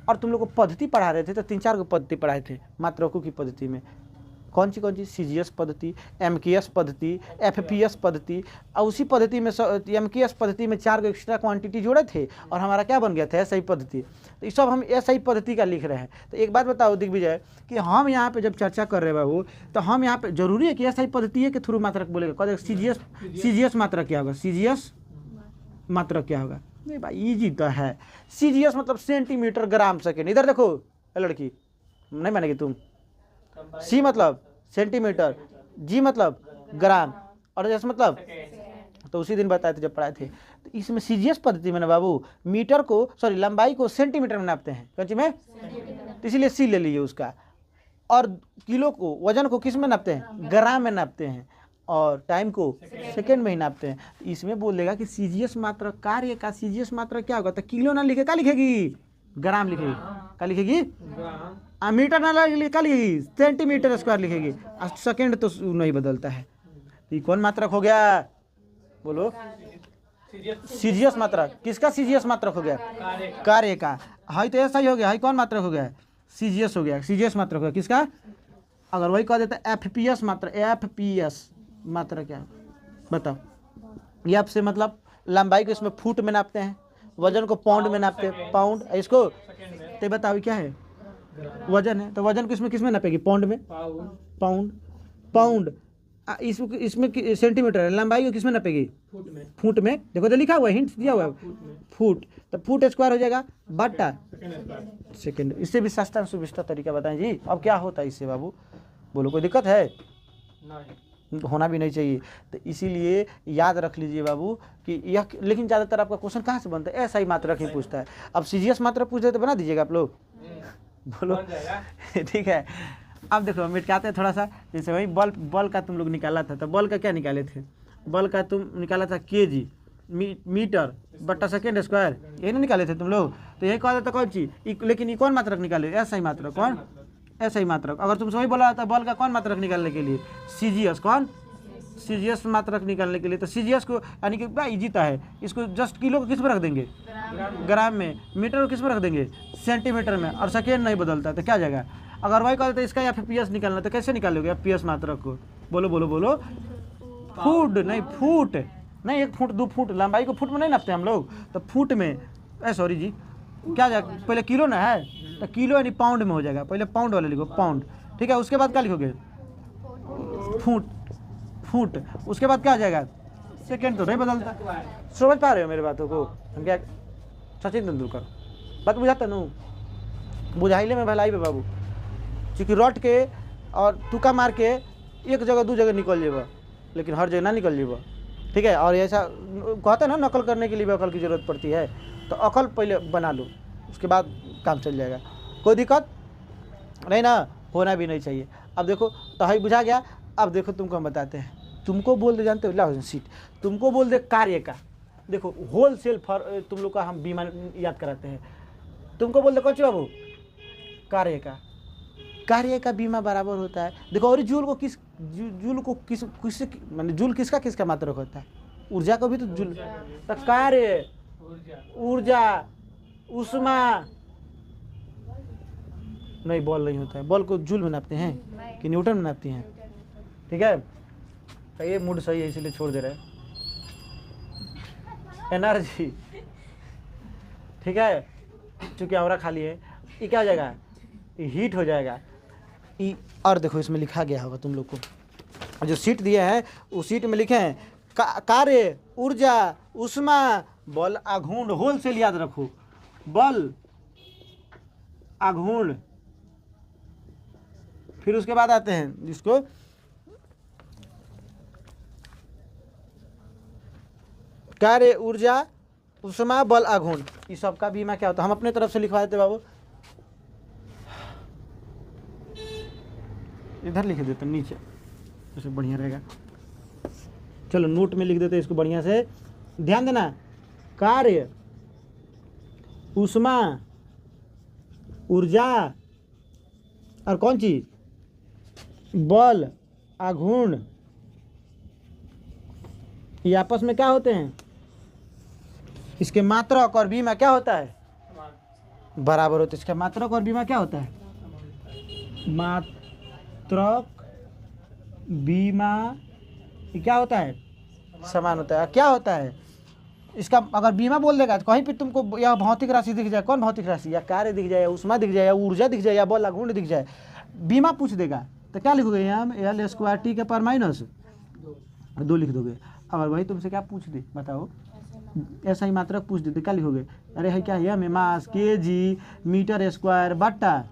और तुम लोग को पद्धति पढ़ा रहे थे तो 3-4 पद्धति पढ़ाए थे मात्रकों की पद्धति में। कौन सी? सीजीएस पद्धति, एमकेएस पद्धति, एफपीएस पद्धति। और उसी पद्धति में एमकेएस पद्धति में 4 एक्स्ट्रा क्वांटिटी जोड़े थे और हमारा क्या बन गया था? एसआई पद्धति। तो ये सब हम एसआई पद्धति का लिख रहे हैं। तो एक बात बताओ दिग्विजय, कि हम यहाँ पे जब चर्चा कर रहे हैं बाबू, तो हम यहाँ पे जरूरी है कि एसआई पद्धति के थ्रू मात्रक बोलेगा? सीजीएस मात्रक क्या होगा? सीजीएस मात्रक क्या होगा? नहीं भाई, इजी तो है। सीजीएस मतलब सेंटीमीटर ग्राम सेकेंड। इधर देखो लड़की, नहीं मानेगी तुम। सी मतलब सेंटीमीटर, जी मतलब ग्राम, और एस मतलब, तो उसी दिन बताए थे जब पढ़ाए थे। तो इसमें सीजीएस पद्धति में ना बाबू, मीटर को सॉरी लंबाई को सेंटीमीटर में नापते हैं। कौन सी में? तो इसीलिए सी ले लीजिए उसका। और किलो को, वजन को किस में नापते हैं? ग्राम में नापते हैं। और टाइम को सेकेंड में ही नापते हैं। तो इसमें बोलेगा कि सीजीएस मात्रा, कार्य का सीजीएस मात्रा क्या होगा? तो किलो ना लिखे, क्या लिखेगी? ग्राम लिखेगी। क्या लिखेगी? मीटर ना लिखेगी, क्या लिखेगी? सेंटीमीटर स्क्वायर लिखेगी। सेकेंड तो नहीं बदलता है। तो ये कौन मात्रक हो गया? बोलो। सीजीएस मात्रक। किसका सीजीएस मात्रक हो गया? कार्य का। हाई तो ऐसा ही हो गया। हाई कौन मात्रक हो गया? सीजीएस हो गया। सीजीएस मात्रक हो गया किसका? अगर वही कह देता एफपीएस मात्रा, एफपीएस मात्रा क्या है बताओ? एफ से मतलब लंबाई को इसमें फुट में नापते हैं, वजन को पाउंड में नापते हैं, पाउंड। इसको तो बताओ क्या है? वजन है। तो वजन को इसमें किस में नापेगी? पाउंड में। पाउंड। पाउंड इसमें सेंटीमीटर है, लंबाई को किसमें नापेगी? फुट में। देखो तो लिखा हुआ है, हिंट दिया हुआ है, फुट। तो फुट स्क्वायर हो जाएगा बट्टा सेकेंड। इससे भी सस्ता सुविस्ता तरीका बताएं जी। अब क्या होता है इससे बाबू, बोलो कोई दिक्कत है? होना भी नहीं चाहिए। तो इसीलिए याद रख लीजिए बाबू कि यह, लेकिन ज़्यादातर आपका क्वेश्चन कहाँ से बनता है? ऐसा ही मात्रक ही पूछता है। अब सीजीएस मात्रक पूछ दे तो बना दीजिएगा आप लोग, बोलो ठीक है। अब देखो मिटाते हैं थोड़ा सा। जैसे वही बल का तुम लोग निकाला था, तो बल का क्या निकाले थे? बल का तुम निकाला था केजी, मीटर बट्टा सेकेंड स्क्वायर, यही ना निकाले थे तुम लोग? तो यही कहा था कौन चीज, लेकिन ये कौन मात्रक निकाले? ऐसा ही मात्रक। कौन? ऐसा ही मात्रक। अगर तुमसे वही बोला था बल का कौन मात्रक निकालने के लिए? सीजीएस। कौन? सीजीएस मात्रक निकालने के लिए। तो सीजीएस को यानी कि बड़ा इजी है। इसको जस्ट किलो को किस में रख देंगे? ग्राम में। मीटर को किस में रख देंगे? सेंटीमीटर में। और सेकेंड नहीं बदलता तो क्या जाएगा? अगर वही कहते इसका या फिर पीएस निकालना तो कैसे निकालोगे आप पीएस मात्रक को? बोलो बोलो बोलो। फुट नहीं, फुट नहीं, 1 फुट 2 फुट लंबाई को फुट में नहीं नापते हम लोग, तो फुट में। सॉरी जी, क्या जाएगा? पहले किलो ना है, तो किलो यानी पाउंड में हो जाएगा। पहले पाउंड वाले लिखो, पाउंड। ठीक है, उसके बाद क्या लिखोगे? फुट। फुट। उसके बाद क्या आ जाएगा? सेकेंड तो नहीं बदलता। समझ पा रहे हो मेरे बातों को? हम क्या सचिन तेंदुलकर बात बुझाता नू? बुझाइले में भलाई बे बाबू, क्योंकि रट के और तुका मार के एक जगह 2 जगह निकल जेबा, लेकिन हर जगह ना निकल जेबा। ठीक है, और ऐसा कहते हैं ना नकल करने के लिए भी अकल की ज़रूरत पड़ती है। तो अकल पहले बना लो, उसके बाद काम चल जाएगा। कोई दिक्कत नहीं ना, होना भी नहीं चाहिए। अब देखो तो हाई बुझा गया। अब देखो तुमको हम बताते हैं। तुमको बोल दे, जानते हो लाओ सीट, तुमको बोल दे कार्य का। देखो होलसेल तुम लोग का हम बीमा याद कराते हैं। तुमको बोल दे कौन सी बाबू? कार्य का। कार्य का बीमा बराबर होता है। देखो, और जूल को किस माने जूल किसका किसका मात्रक होता है? ऊर्जा को भी तो जूल। तो कार्य, ऊर्जा, उष्मा नहीं, बॉल नहीं होता है। बॉल को जूल में नापते हैं कि न्यूटन में नापते हैं? ठीक है, तो ये मूड सही है इसीलिए छोड़ दे रहे हैं। एनर्जी, ठीक है, चूंकि आंवरा खाली है, ये क्या हो जाएगा? हीट हो जाएगा। और देखो इसमें लिखा गया होगा तुम लोग को, जो सीट दिया है उस सीट में लिखे हैं कार्य, ऊर्जा, उष्मा, बल, आघूर्ण। होलसेल याद रखो, बल, आघूर्ण। फिर उसके बाद आते हैं जिसको कार्य, ऊर्जा, उष्मा, बल, आघूर्ण। इस सब का बीमा क्या होता है? हम अपने तरफ से लिखवा देते बाबू, इधर लिख देते नीचे, ऐसे बढ़िया रहेगा। चलो नोट में लिख देते इसको बढ़िया से, ध्यान देना। कार्य, उष्मा, ऊर्जा और कौन चीज? बल, आघूर्ण। ये आपस में क्या होते हैं? इसके मात्रक और बीमा क्या होता है? बराबर होता है। इसका मात्रक और बीमा क्या होता है? मात्रक, बीमा, ये क्या होता है? समान होता है। क्या होता है इसका? अगर बीमा बोल देगा तो कहीं पे तुमको या भौतिक राशि दिख जाए, कौन भौतिक राशि? या कार्य दिख जाए, या उष्मा दिख जाए, या ऊर्जा दिख जाए, या बल, आघूर्ण दिख जाए, बीमा पूछ देगा तो क्या लिखोगे? यहाँ एल स्क्वायर टी के पावर माइनस 2 लिख दोगे। अगर वही तुमसे क्या पूछ दे, बताओ, ऐसा ही मात्रक पूछ देते, क्या लिखोगे? अरे है क्या है में मास, केजी, मीटर स्क्वायर, बट्टा,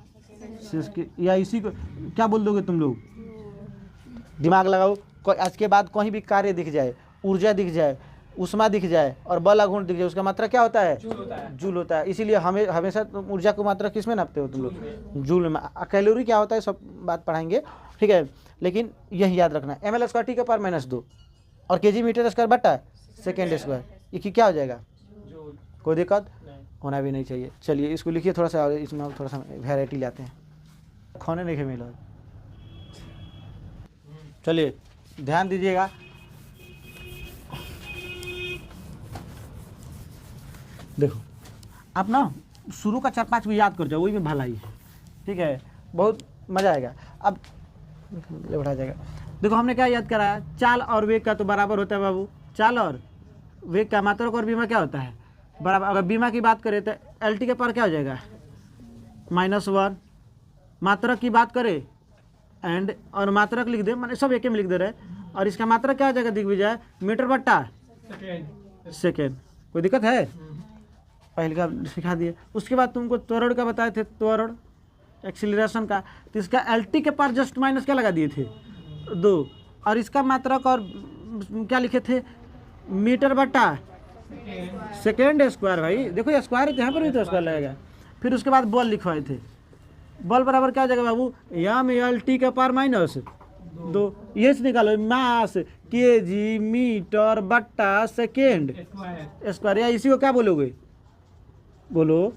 या इसी को क्या बोल दोगे तुम लोग? दिमाग लगाओ। आज के बाद कहीं भी कार्य दिख जाए, ऊर्जा दिख जाए, उष्मा दिख जाए और बल, आघूर्ण दिख जाए, उसका मात्रा क्या होता है? जूल होता है। इसीलिए हमें हमेशा ऊर्जा को मात्रा किस में नापते हो तुम लोग? जूल में। कैलोरी क्या होता है सब बात पढ़ाएंगे, ठीक है, लेकिन यही याद रखना। ml स्क्वायर टी के पावर -2 और केजी मीटर स्क्वायर बट्टा सेकेंड स्क्वायर, ये क्या हो जाएगा? कोई दिक्कत होना भी नहीं चाहिए। चलिए इसको लिखिए थोड़ा सा, और इसमें थोड़ा सा वेराइटी लाते हैं, खाने नहीं खे मिला। चलिए ध्यान दीजिएगा। देखो आप ना शुरू का 4-5 को याद कर जाओ, वही में भलाई है। ठीक है, बहुत मज़ा आएगा। अब बढ़ा जाएगा। देखो हमने क्या याद कराया? चाल और वेग का तो बराबर होता है बाबू। चाल और वेग का मात्रक और बीमा क्या होता है? बराबर। अगर बीमा की बात करें तो एल टी के पावर क्या हो जाएगा? -1। मात्रक की बात करें एंड और मात्रक लिख दे, मैंने सब एक में लिख दे रहे हैं। और इसका मात्रा क्या हो जाएगा दिग्विजय, मीटर बट्टा सेकेंड। सेकेंड। कोई दिक्कत है? पहले का सिखा दिए। उसके बाद तुमको त्वरण का बताए थे, त्वरण एक्सीलरेशन का, तो इसका LT के पार जस्ट माइनस क्या लगा दिए थे 2, और इसका मात्रक और क्या लिखे थे, मीटर बट्टा सेकेंड स्क्वायर। भाई देखो ये स्क्वायर है तो यहाँ पर भी तो स्क्वायर लगेगा। फिर उसके बाद बॉल लिखवाए थे, बॉल बराबर क्या हो जाएगा बाबू, यहाँ में LT के पार माइनस 2, ये से निकालो, मास केजी मीटर बट्टा सेकेंड स्क्वायर, या इसी को क्या बोलोगे, बोलो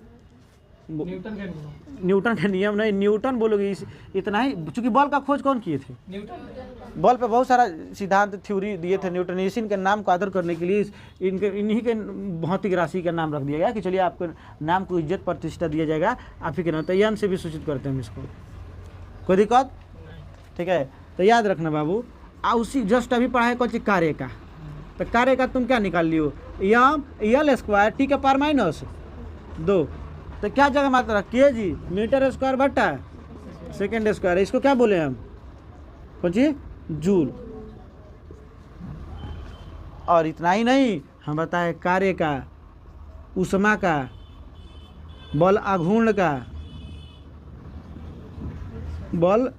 न्यूटन का नियम। न्यूटन का नियम नहीं, न्यूटन बोलोगे। इतना ही, चूंकि बॉल का खोज कौन किए थे, न्यूटन। बॉल पे बहुत सारा सिद्धांत थ्योरी दिए थे न्यूटन। इसी के नाम को आदर करने के लिए इन्हीं के भौतिक राशि का नाम रख दिया गया कि चलिए आपके नाम को इज्जत प्रतिष्ठा दिया जाएगा आप ही के नाम। तो यन से भी सूचित करते हैं हम इसको, कोई दिक्कत? ठीक है, तो याद रखना बाबू। उसी जस्ट अभी पढ़ा है कौन सी, कार्य का। तो कार्य का तुम क्या निकाल लियो, यम L स्क्वायर T के पार माइनस 2, तो क्या जगह मात्रा, केजी मीटर स्क्वायर बट्टा सेकेंड स्क्वायर। इसको क्या बोले हम, कौन सी, जूल। और इतना ही नहीं, हम बताए कार्य का, ऊष्मा का, बल आघूर्ण का, बल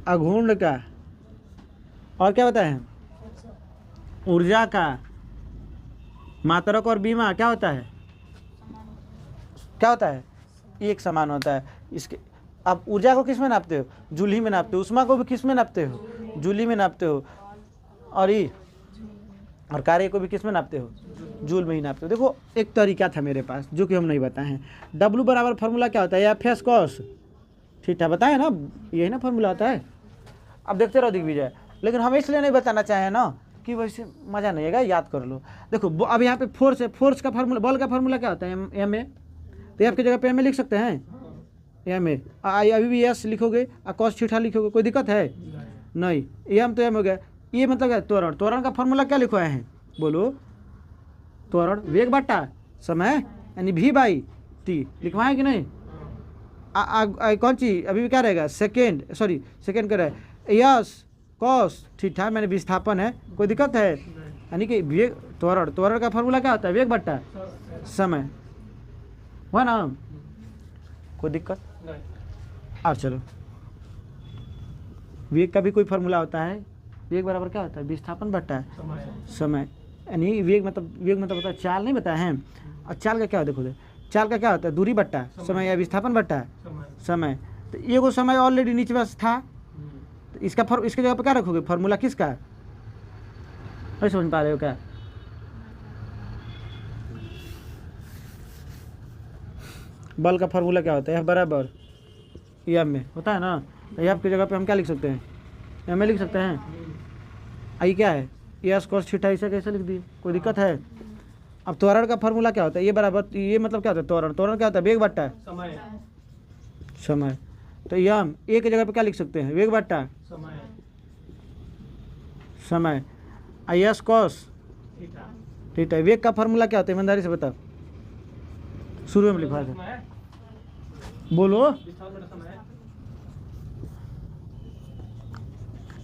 आघूर्ण का, और क्या बताए हैं, ऊर्जा का, मात्रक और बीमा क्या होता है, क्या होता है, एक समान होता है। इसके आप ऊर्जा को किस में नापते हो, जूल ही में नापते हो। ऊष्मा को भी किस में नापते हो, जूल ही में नापते हो। और कार्य को भी किस में नापते हो, जूल में ही नापते हो। देखो एक तरीका था मेरे पास जो कि हम नहीं बताए हैं। W बराबर फार्मूला क्या होता है, या फेस कॉस थीटा, बताए ना, यही ना फार्मूला होता है। अब देखते रहो दिग्विजय, लेकिन हम इसलिए नहीं बताना चाहें ना कि वैसे मज़ा नहीं आएगा, याद कर लो। देखो अब यहाँ पे फोर्स है, फोर्स का फार्मूला, बल का फार्मूला क्या होता है, MA। तो आपकी जगह पे MA लिख सकते हैं, MA। अभी भी S लिखोगे और कॉस थीटा लिखोगे, कोई दिक्कत है नहीं। M तो M हो गया। ये मतलब क्या, त्वरण। त्वरण का फार्मूला क्या लिखवाए हैं, बोलो, त्वरण वेग बट्टा समय यानी V/T लिखवाएं कि नहीं। कौन सी अभी भी क्या रहेगा, सेकेंड, सॉरी सेकेंड का रहे, यस कॉस थीटा मैंने विस्थापन है, कोई दिक्कत है, यानी कि वेग, त्वरण, त्वरण का फार्मूला क्या होता है, वेग बट्टा समय, हुआ ना, कोई दिक्कत। अब चलो, वेग का भी कोई फार्मूला होता है, वेग बराबर क्या होता है, विस्थापन बट्टा समय, यानी वेग मतलब होता है चाल, नहीं बताया है। और चाल का क्या होता है, देखो चाल का क्या होता है, दूरी बट्टा समय या विस्थापन बट्टा समय। तो ये को समय ऑलरेडी नीचे बस था, तो इसके जगह पर क्या रखोगे, फार्मूला किसका, नहीं समझ पा रहे हो क्या। बल का फार्मूला क्या होता है, F बराबर M में होता है ना। तो F की जगह पे हम क्या लिख सकते हैं, M में लिख सकते हैं। आई क्या है, यस कॉस थीटा, इसे कैसे लिख दिए, कोई दिक्कत है। अब त्वरण का फार्मूला क्या होता है, ये बराबर, ये मतलब क्या होता है, त्वरण, त्वरण क्या होता है, वेग बट्टा समय। तो यम ए की जगह पे क्या लिख सकते हैं, वेग बट्टा समय। Yes cos theta. वेग का फार्मूला क्या होता है, ईमानदारी से बताओ, शुरू में लिखवा दे, बोलो।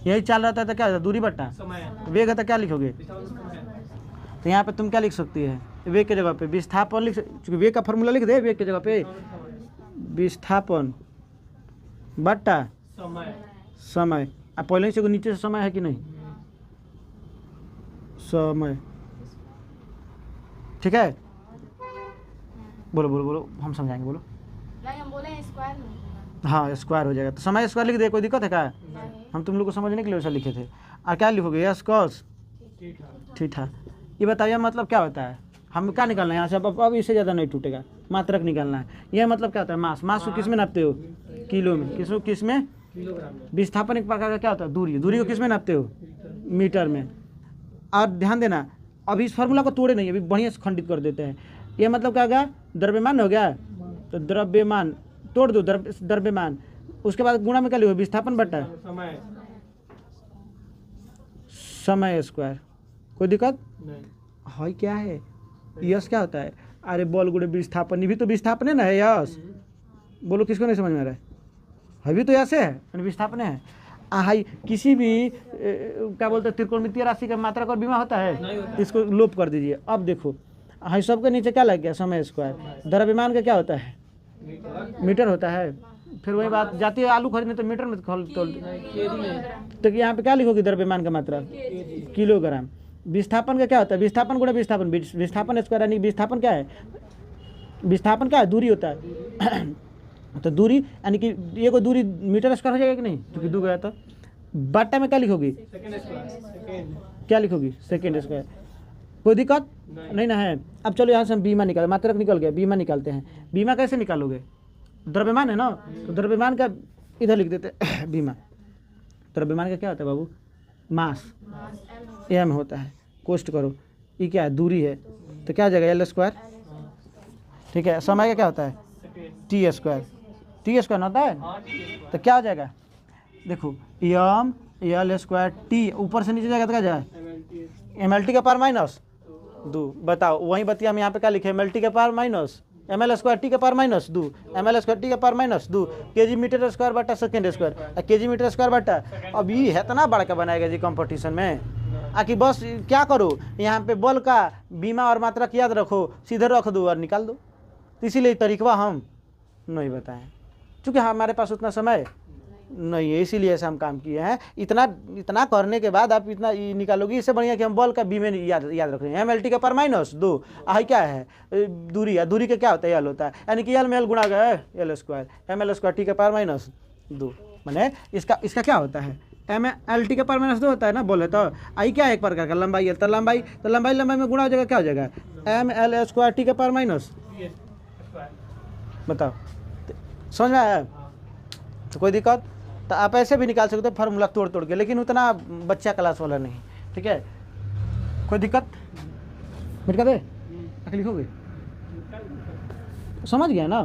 यही चाल रहता है तो क्या होता है, दूरी बट्टा वेग है, तो क्या लिखोगे। तो यहाँ पे तुम क्या लिख सकती है, वेग के जगह पे विस्थापन लिख, चूंकि वेग का फार्मूला लिख दे, वेग के जगह पे विस्थापन बट्टा समय। अब पहले से नीचे से समय है कि नहीं, समय, ठीक है। बोलो बोलो बोलो, हम समझाएंगे, बोलो। नहीं, हम बोले स्क्वायर में। हाँ स्क्वायर हो जाएगा, तो समय स्क्वायर लिख दे, कोई दिक्कत है क्या, हम तुम लोग को समझने के लिए वैसा लिखे थे। और क्या लिखोगे, यस कॉस थीटा। ये बताइए मतलब क्या होता है, हम क्या निकालना है यहाँ से, अब इससे ज़्यादा नहीं टूटेगा, मात्रक निकालना है। यह मतलब क्या होता है, मास। मास को किस में नापते हो, किलो में। किस में, विस्थापन एक प्रकार का क्या होता है, दूरी। दूरी को किस में नापते हो, मीटर में। और ध्यान देना, अभी इस फार्मूला को तोड़े नहीं, अभी बढ़िया से खंडित कर देते हैं। ये मतलब क्या होगा, द्रव्यमान हो गया, तो द्रव्यमान तोड़ दो, द्रव्यमान, उसके बाद गुणा में क्या लिखो, विस्थापन बट्टा समय स्क्वायर, कोई दिक्कत है क्या है। यस क्या होता है, अरे बॉल गुणे विस्थापन, भी तो विस्थापन है ना, है यस। बोलो किसको नहीं समझ में आ रहा है, अभी तो यस है, विस्थापन है। हाई किसी भी क्या बोलते हैं त्रिकोणमितीय राशि का मात्रक और बीमा होता है, इसको लोप कर दीजिए। अब देखो हाई सब के नीचे क्या लग गया, समय स्क्वायर। द्रव्यमान का क्या होता है, मीटर होता है। फिर वही बात, जाती है आलू खरीदने तो मीटर में खोल तोल, तो यहाँ पे क्या लिखोगी द्रव्यमान का मात्रा, किलोग्राम। विस्थापन का क्या होता है, विस्थापन गुणा विस्थापन, विस्थापन स्क्वायर यानी विस्थापन क्या है, विस्थापन क्या है, दूरी होता है। तो दूरी यानी कि ये कोई दूरी मीटर स्क्वायर हो जाएगा कि नहीं, क्योंकि दो गया तो बाटा में क्या लिखोगी, क्या लिखोगी, सेकेंड स्क्वायर। कोई दिक्कत नहीं ना है। अब चलो यहाँ से हम बीमा निकाल, मात्रक निकल गया, बीमा निकालते हैं। बीमा कैसे निकालोगे, द्रव्यमान है ना, तो द्रव्यमान का इधर लिख देते हैं बीमा। द्रव्यमान का क्या होता है बाबू, मास, एम होता है। कोष्ट करो, ये क्या है, दूरी है, तो क्या हो जाएगा एल स्क्वायर। ठीक है, समय का क्या होता है, टी स्क्वायर। टी स्क्वायर होता है, तो क्या हो जाएगा, देखो एम एल स्क्वायर टी, ऊपर से नीचे जाएगा तो क्या जाएगा, एम एल टी का पावर माइनस 2। बताओ वही बतिया हम यहाँ पे क्या लिखे, एम एल टी का power minus M L square T का power minus 2, M L square T का power minus 2, K G metre square बटा second square, K G metre square बटा। अब ये है इतना बड़का बनाएगा जी कंपटीशन में, आकि बस क्या करो, यहाँ पे बल का बीमा और मात्रक याद रखो, सीधे रख दो और निकाल दो। तो इसीलिए तरीका हम नहीं बताएं, क्योंकि हमारे पास उतना समय नहीं है, इसीलिए ऐसा हम काम किए हैं। इतना करने के बाद आप इतना निकालोगे, इससे बढ़िया कि हम बल का बीमे याद रख रहे हैं। एम एल टी का पर माइनस 2, आई क्या है, दूरी है, दूरी का क्या होता है, एल होता है, यानी कि एल में एल गुणा गया L square, M L square T का पावर माइनस 2, मैंने इसका क्या होता है, एम एल टी का पावर माइनस 2 होता है ना, बोले तो आई क्या है, एक प्रकार का लंबाई है, तो लंबाई में गुणा हो जाएगा, क्या हो जाएगा, एम एल स्क्वायर टी का पावर माइनस। बताओ समझ में आया, तो कोई दिक्कत, तो आप ऐसे भी निकाल सकते हो फार्मूला तोड़ के, लेकिन उतना बच्चा क्लास वाला नहीं। ठीक है, कोई दिक्कत, मिटा दे आके लिखोगे, समझ गया ना,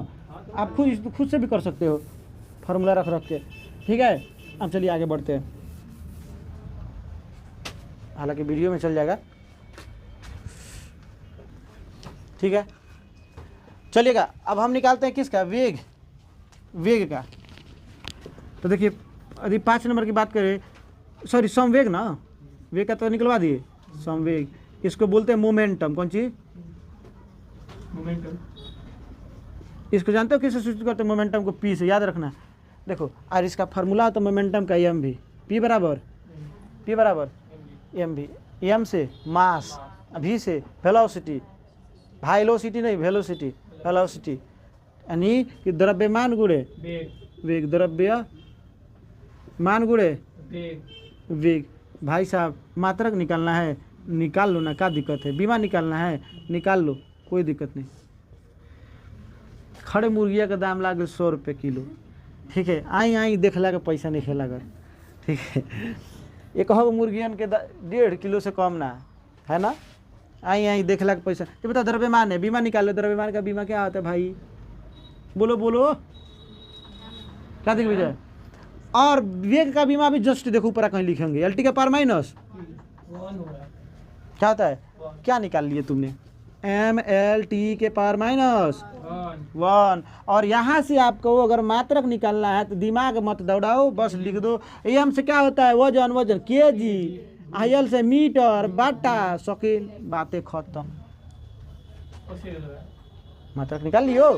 आप खुद से भी कर सकते हो फार्मूला रख के। ठीक है, अब चलिए आगे बढ़ते हैं, हालांकि वीडियो में चल जाएगा। ठीक है, चलिएगा अब हम निकालते हैं किसका, वेग का। तो देखिए यदि 5 नंबर की बात करें, सॉरी समवेग ना, वेग का तो निकलवा दिए, समवेग, इसको बोलते हैं मोमेंटम। कौन चीज, मोमेंटम। इसको जानते हो किससे सूचित करते हैं, मोमेंटम को पी से, याद रखना। देखो और इसका फार्मूला तो मोमेंटम का एम भी, पी बराबर एम भी, एम से मास, भी से वेलोसिटी, वेलोसिटी नहीं वेलोसिटी, यानी कि द्रव्यमान गुणे वेग, द्रव्यमान गुणे वेग। भाई साहब मात्रक निकालना है, निकाल लो ना, क्या दिक्कत है, बीमा निकालना है, निकाल लो, कोई दिक्कत नहीं। खड़े मुर्गिया का दाम लागे 100 रुपये किलो। ठीक है, आई देखला के पैसा नहीं खेला कर। ठीक है, एक मुर्गियन के 1.5 किलो से कम ना है ना, आई देखला के पैसा। ये बता द्रव्यमान है, बीमा निकाल लो, द्रव्यमान का बीमा क्या होता है भाई, बोलो क्या देख विजय। और वेग का बीमा भी जस्ट देखो ऊपर कहीं लिखेंगे, एल टी का पावर माइनस क्या होता है, क्या निकाल लिए तुमने, एम एल टी के पावर माइनस 1। और यहाँ से आपको अगर मात्रक निकालना है तो दिमाग मत दौड़ाओ, बस लिख दो। एम से क्या होता है, वजन के जी, एल से मीटर बाटा सेकेंड, बातें खत्म, मात्रक निकाल लियो।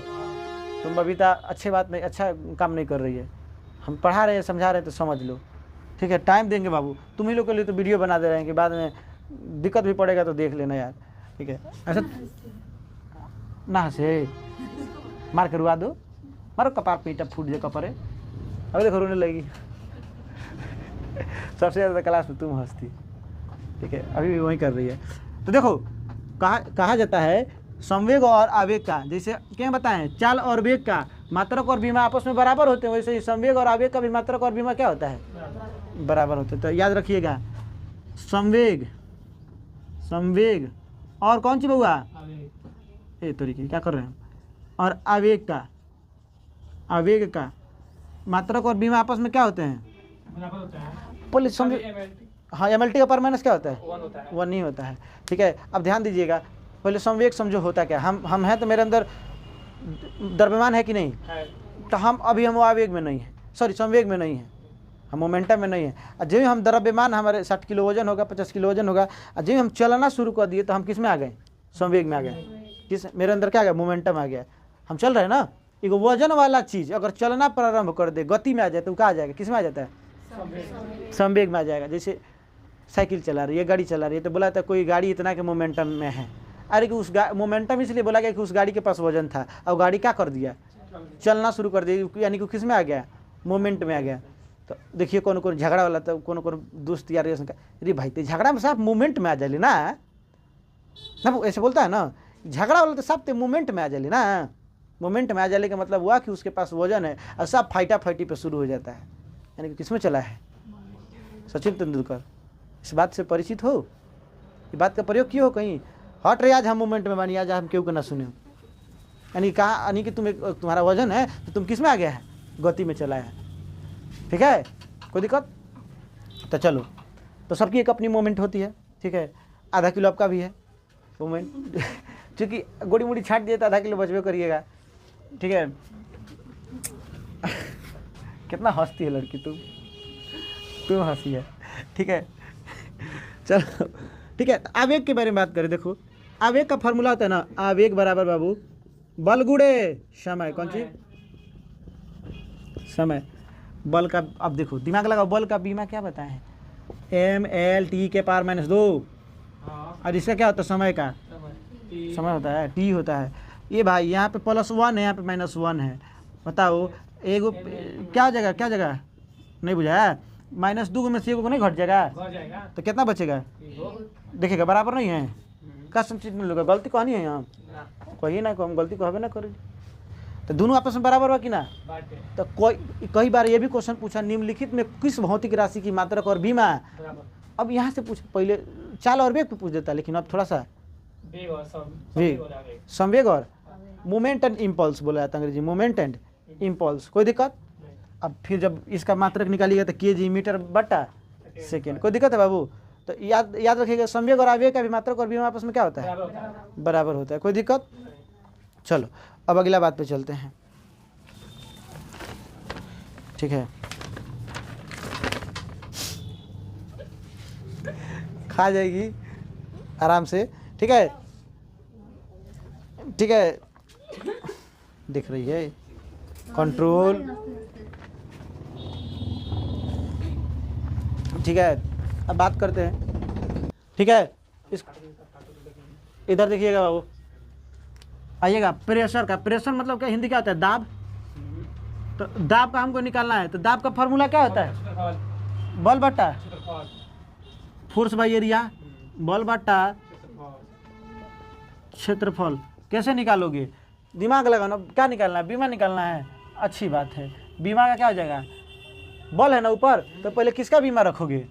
तुम बबीता अच्छी बात नहीं, अच्छा काम नहीं कर रही है, हम पढ़ा रहे हैं समझा रहे हैं तो समझ लो। ठीक है, टाइम देंगे बाबू, तुम ही लोग के लिए तो वीडियो बना दे रहे हैं कि बाद में दिक्कत भी पड़ेगा तो देख लेना यार। ठीक है, ऐसा ना से मार करवा दो, मारो कपार पीटा फूट जाए कपड़े, अभी देखो रोने लगी। सबसे ज़्यादा क्लास में तुम हंसती। ठीक है, अभी भी वही कर रही है। तो देखो कहा जाता है संवेग और आवेग का, जैसे क्या बताएं, चाल और वेग का मात्रक और बीमा आपस में बराबर होते हैं, वैसे ही संवेग और आवेग का भी मात्रक और बीमा क्या होता है, बराबर होते हैं। तो याद रखिएगा, संवेग और कौन सी बउआ, ये तरीके क्या कर रहे हैं, और आवेग का मात्रक और बीमा आपस में क्या होते हैं, पहले संवेग, हाँ एम एल टी का पावर माइनस क्या होता है, 1 नहीं होता है। ठीक है, अब ध्यान दीजिएगा, पहले संवेग समझो होता क्या, हम हैं तो मेरे अंदर द्रव्यमान है कि नहीं है? तो हम आवेग में नहीं है, सॉरी संवेग में नहीं है, हम मोमेंटम में नहीं है। और जब हम द्रव्यमान हमारे 60 किलो वजन होगा, 50 किलो वजन होगा, और जब हम चलना शुरू कर दिए तो हम किस में आ गए? संवेग में आ गए। किस मेरे अंदर क्या आ गया? मोमेंटम आ गया। हम चल रहे हैं ना, एक वजन वाला चीज़ अगर चलना प्रारंभ कर दे, गति में आ जाए तो क्या आ जाएगा? किस में आ जाता है? संवेग में आ जाएगा। जैसे साइकिल चला रही है, गाड़ी चला रही है, तो बोला था कोई गाड़ी इतना के मोमेंटम में है। अरे कि उस मोमेंटम इसलिए बोला गया कि उस गाड़ी के पास वजन था, और गाड़ी क्या कर दिया? चलना शुरू कर दिया, यानी कि किस में आ गया? मोमेंट में आ गया। तो देखिए कौन कौन झगड़ा वाला, तो कौन कौन दोस्त यार अरे भाई तो झगड़ा में साफ मूवमेंट में आ जाए ना, ऐसे बोलता है ना, झगड़ा वाला तो सब तो मूवमेंट में आ जाए ना। मोमेंट में आ जाने का मतलब हुआ कि उसके पास वजन है, और सब फाइटा फाइटी पे शुरू हो जाता है। यानी कि किसमें चला है? सचिन तेंदुलकर। इस बात से परिचित हो? ये बात का प्रयोग किए हो कहीं? हट रहे आज हम मोमेंट में मानी, आज हम क्यों ना सुने। यानी कहा, यानी कि तुम्हारा वजन है तो तुम किस में आ गया है? गति में चला है। ठीक है, कोई दिक्कत? तो चलो, तो सबकी एक अपनी मोमेंट होती है। ठीक है, आधा किलो आपका भी है मोमेंट क्योंकि गोड़ी मुड़ी छाट दिए तो आधा किलो बचबे करिएगा। ठीक है कितना हंसती है लड़की तू हंसी है। ठीक है चलो, ठीक है। आवेग के बारे में बात करें। देखो आवेग का फॉर्मूला होता है ना, आवेग बराबर बाबू बल गुणे समय। कौन सी? समय। बल का, अब देखो दिमाग लगाओ, बल का बीमा क्या बताए हैं? ml t के पावर -2। और इसका क्या होता है? समय का समय होता है, t होता है। ये भाई यहाँ पे +1 है, यहाँ पे -1 है। बताओ एगो क्या जगह, क्या जगह नहीं बुझाया? -2 में से एगो को नहीं घट जाएगा? तो कितना बचेगा? देखिएगा बराबर नहीं है। का चीज में लोग गलती कहनी है यहाँ? कही ना, हम गलती कहबे ना करी। तो दोनों आपस में बराबर हुआ कि ना? तो कई बार ये भी क्वेश्चन पूछा, निम्नलिखित में किस भौतिक राशि की मात्रक और बीमा? अब यहाँ से पूछ, पहले चाल और वेग पे पूछ देता, लेकिन अब थोड़ा सा वेग, संवेग और मोमेंट एंड इम्पल्स बोला जाता है अंग्रेजी, मोमेंट एंड इम्पल्स। कोई दिक्कत? अब फिर जब इसका मात्रक निकालिएगा तो kg मीटर बटा सेकेंड। कोई दिक्कत है बाबू? तो याद रखिएगा, संवेग और आवेग का भी मात्रक और बीमा आपस में क्या होता है? बराबर होता है। कोई दिक्कत? चलो अब अगला बात पे चलते हैं। ठीक है, खा जाएगी आराम से। ठीक है, ठीक है, दिख रही है कंट्रोल। ठीक है, अब बात करते हैं। ठीक है, इस इधर देखिएगा बाबू, आइएगा। प्रेशर का, प्रेशर मतलब क्या? हिंदी क्या होता है? दाब। तो दाब का हमको निकालना है, तो दाब का फॉर्मूला क्या होता है? बल बटा फोर्स बाई एरिया, बल बटा क्षेत्रफल। कैसे निकालोगे? दिमाग लगाना। क्या निकालना है? बीमा निकालना है। अच्छी बात है। बीमा का क्या हो जाएगा? बल है ना ऊपर, तो पहले किसका बीमा रखोगे?